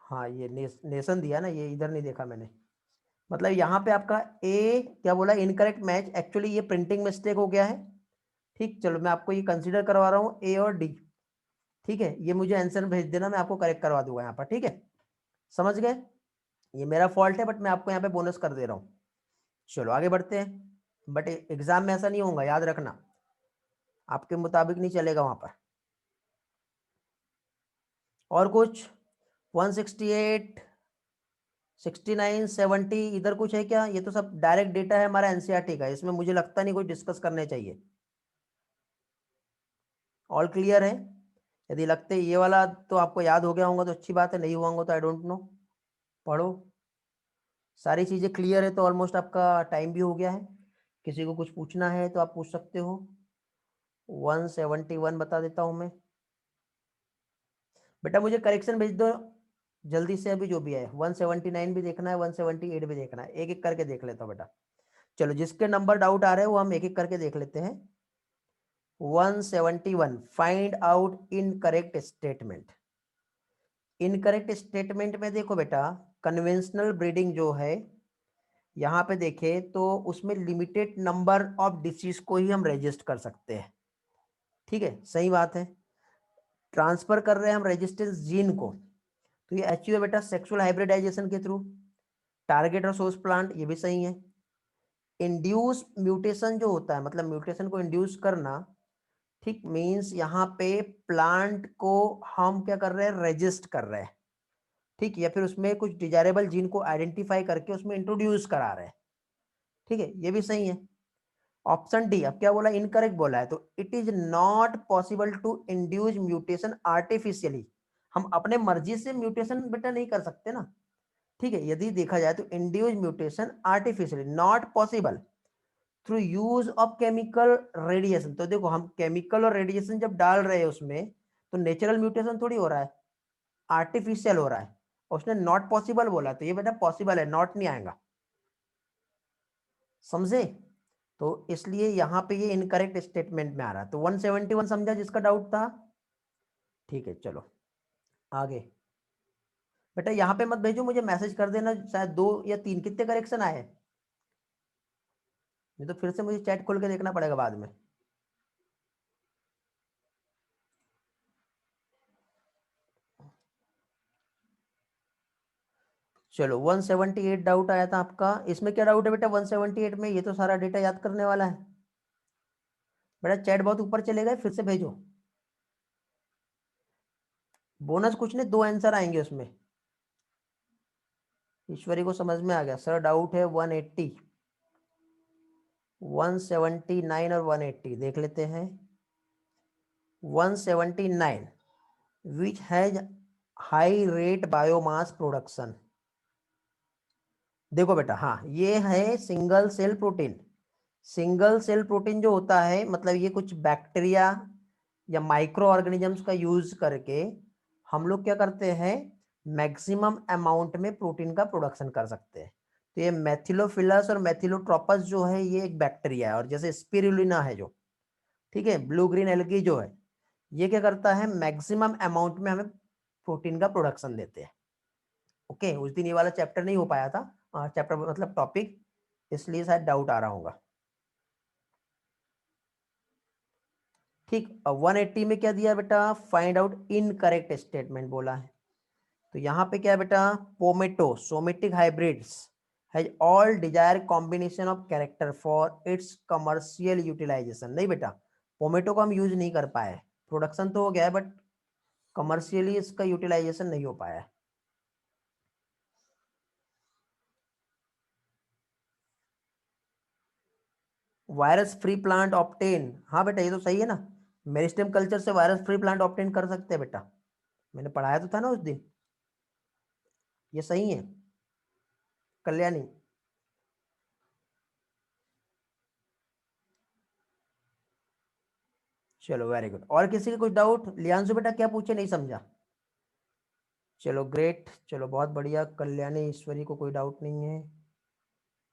हाँ ये नेशन दिया ना, ये इधर नहीं देखा मैंने। मतलब यहाँ पे आपका ए क्या बोला, इनकरेक्ट मैच, एक्चुअली ये प्रिंटिंग मिस्टेक हो गया है, ठीक। चलो मैं आपको ये कंसीडर करवा रहा हूँ ए और डी, ठीक है, ये मुझे आंसर भेज देना, मैं आपको करेक्ट करवा दूंगा यहाँ पर, ठीक है, समझ गए। ये मेरा फॉल्ट है बट मैं आपको यहाँ पे बोनस कर दे रहा हूँ। चलो आगे बढ़ते हैं, बट एग्जाम में ऐसा नहीं होगा, याद रखना, आपके मुताबिक नहीं चलेगा वहां पर। और कुछ 168 69 70 इधर कुछ है क्या, ये तो सब डायरेक्ट डेटा है हमारा NCERT का, इसमें मुझे लगता नहीं कुछ डिस्कस करने चाहिए। ऑल क्लियर है, यदि लगते ये वाला तो आपको याद हो गया होगा तो अच्छी बात है, नहीं हुआ होगा तो आई डोंट नो, पढ़ो। सारी चीजें क्लियर है तो ऑलमोस्ट आपका टाइम भी हो गया है, किसी को कुछ पूछना है तो आप पूछ सकते हो। 171 बता देता हूं मैं, बेटा मुझे करेक्शन भेज दो जल्दी से, अभी जो भी है 179 भी देखना है, 178 भी देखना है, एक एक करके देख लेता हूँ बेटा। चलो जिसके नंबर डाउट आ रहे हैं वो हम एक एक करके देख लेते हैं। 171 find out incorrect statement. Incorrect statement में देखो बेटा, कन्वेंशनल ब्रीडिंग जो है यहाँ पे देखे तो उसमें लिमिटेड नंबर ऑफ डिसीज को ही हम रजिस्टर कर सकते हैं, ठीक है, सही बात है। ट्रांसफर कर रहे हैं हम रेजिस्टेंस जीन को, तो ये अचीव है बेटा सेक्सुअल हाइब्रिडाइजेशन के थ्रू, टारगेट और सोर्स प्लांट, ये भी सही है। इंड्यूस म्यूटेशन जो होता है, मतलब म्यूटेशन को इंड्यूस करना, ठीक, मींस यहाँ पे प्लांट को हम क्या कर रहे हैं, रजिस्ट कर रहे हैं, ठीक, या फिर उसमें कुछ डिजायरेबल जीन को आइडेंटिफाई करके उसमें इंट्रोड्यूस करा रहे हैं, ठीक है, ये भी सही है। ऑप्शन डी, अब क्या बोला, इनकरेक्ट बोला है, तो it is not possible to induce mutation artificially, हम अपने मर्जी से म्यूटेशन बेटा नहीं कर सकते ना, ठीक है, यदि देखा जाए तो induce mutation artificially not possible through use of chemical radiation, तो देखो हम केमिकल और रेडिएशन जब डाल रहे हैं उसमें तो नेचुरल म्यूटेशन थोड़ी हो रहा है, आर्टिफिशियल हो रहा है, और उसने नॉट पॉसिबल बोला, तो ये बेटा पॉसिबल है, नॉट नहीं आएगा, समझे। तो इसलिए यहां पे ये इनकरेक्ट स्टेटमेंट में आ रहा है, तो 171 समझा जिसका डाउट था, ठीक है। चलो आगे, बेटा यहाँ पे मत भेजो, मुझे मैसेज कर देना, शायद 2 या 3 कितने करेक्शन आए, नहीं तो फिर से मुझे चैट खोल के देखना पड़ेगा बाद में। चलो 178 डाउट आया था आपका, इसमें क्या डाउट है बेटा 178 में, ये तो सारा डेटा याद करने वाला है बेटा, चैट बहुत ऊपर चले गए, फिर से भेजो। बोनस कुछ नहीं, 2 आंसर आएंगे उसमें। ईश्वरी को समझ में आ गया सर, डाउट है 180, 179 और 180 देख लेते हैं। 179 which has high rate biomass production, देखो बेटा हाँ ये है single cell protein. Single cell protein जो होता है मतलब ये कुछ बैक्टीरिया या माइक्रो ऑर्गेनिजम्स का यूज करके हम लोग क्या करते हैं, मैक्सिमम अमाउंट में प्रोटीन का प्रोडक्शन कर सकते हैं। तो ये मैथिलोफिलस और मैथिलोट्रोपस जो है ये एक बैक्टीरिया है, और जैसे स्पिरुलिना है जो, ठीक है, ब्लू ग्रीन एल्गी जो है, ये क्या करता है, मैक्सिमम अमाउंट में हमें प्रोटीन का प्रोडक्शन देते हैं। ओके, उस दिन ये वाला चैप्टर नहीं हो पाया था, चैप्टर मतलब टॉपिक, इसलिए शायद डाउट आ रहा होगा, ठीक। 180 में क्या दिया बेटा, फाइंड आउट इनकरेक्ट स्टेटमेंट बोला है, तो यहाँ पे क्या है बेटा, pomato somatic hybrids has all desire combination of character for its commercial utilisation, नहीं बेटा पोमेटो को हम यूज नहीं कर पाए, प्रोडक्शन तो हो गया है बट कमर्शियली इसका यूटिलाइजेशन नहीं हो पाया है। वायरस फ्री प्लांट ऑप्टेन, हाँ बेटा ये तो सही है ना, मेरिस्टेम कल्चर से वायरस फ्री प्लांट ऑप्टेन कर सकते हैं बेटा, मैंने पढ़ाया तो था ना उस दिन, ये सही है कल्याणी। चलो वेरी गुड, और किसी का कुछ डाउट? लियांशु बेटा क्या पूछे, नहीं समझा? चलो ग्रेट, चलो बहुत बढ़िया, कल्याणी ईश्वरी को कोई डाउट नहीं है,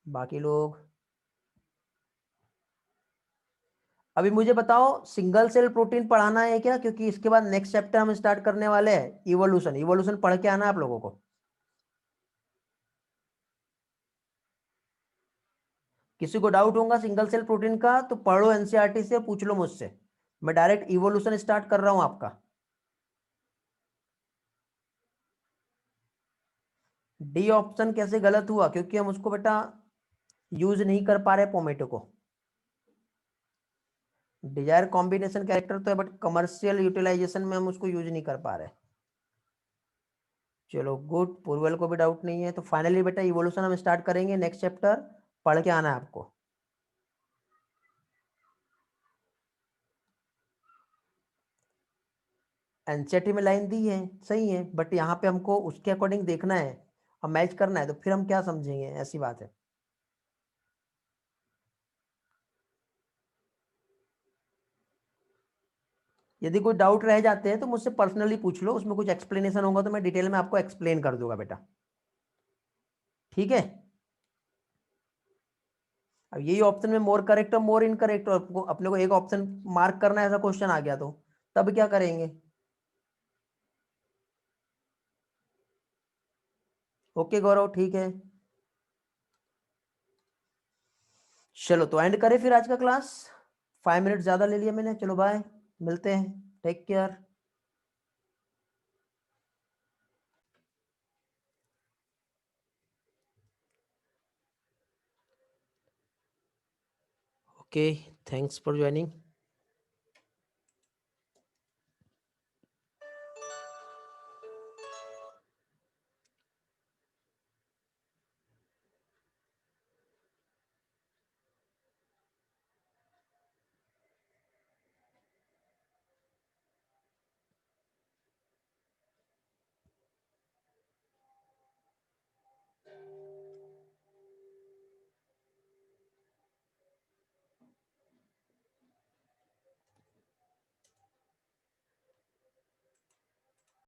बाकी लोग अभी मुझे बताओ सिंगल सेल प्रोटीन पढ़ाना है क्या? क्योंकि इसके बाद नेक्स्ट चैप्टर हम स्टार्ट करने वाले हैं इवोल्यूशन, इवोल्यूशन पढ़ के आना है आप लोगों को। किसी को डाउट होगा सिंगल सेल प्रोटीन का तो पढ़ो एनसीईआरटी से, पूछ लो मुझसे, मैं डायरेक्ट इवोल्यूशन स्टार्ट कर रहा हूं आपका। डी ऑप्शन कैसे गलत हुआ? क्योंकि हम उसको बेटा यूज नहीं कर पा रहे पोमेटो को, डिजायर कॉम्बिनेशन कैरेक्टर तो है बट कमर्शियल यूटिलाइजेशन में हम उसको यूज नहीं कर पा रहे। चलो गुड, पूर्वल को भी डाउट नहीं है, तो फाइनली बेटा इवोल्यूशन हम स्टार्ट करेंगे, नेक्स्ट चैप्टर पढ़ के आना है आपको। एनसीईआरटी में लाइन दी है सही है, बट यहाँ पे हमको उसके अकॉर्डिंग देखना है और मैच करना है, तो फिर हम क्या समझेंगे, ऐसी बात है। यदि कोई डाउट रह जाते हैं तो मुझसे पर्सनली पूछ लो, उसमें कुछ एक्सप्लेनेशन होगा तो मैं डिटेल में आपको एक्सप्लेन कर दूंगा बेटा, ठीक है। अब यही ऑप्शन में मोर करेक्ट और मोर इनकरेक्ट, और अपने को एक ऑप्शन मार्क करना है, ऐसा क्वेश्चन आ गया तो तब क्या करेंगे? ओके गौरव, ठीक है, चलो तो एंड करें फिर आज का क्लास, 5 मिनट ज्यादा ले लिया मैंने, चलो बाय, मिलते हैं, take care. Okay, thanks for joining.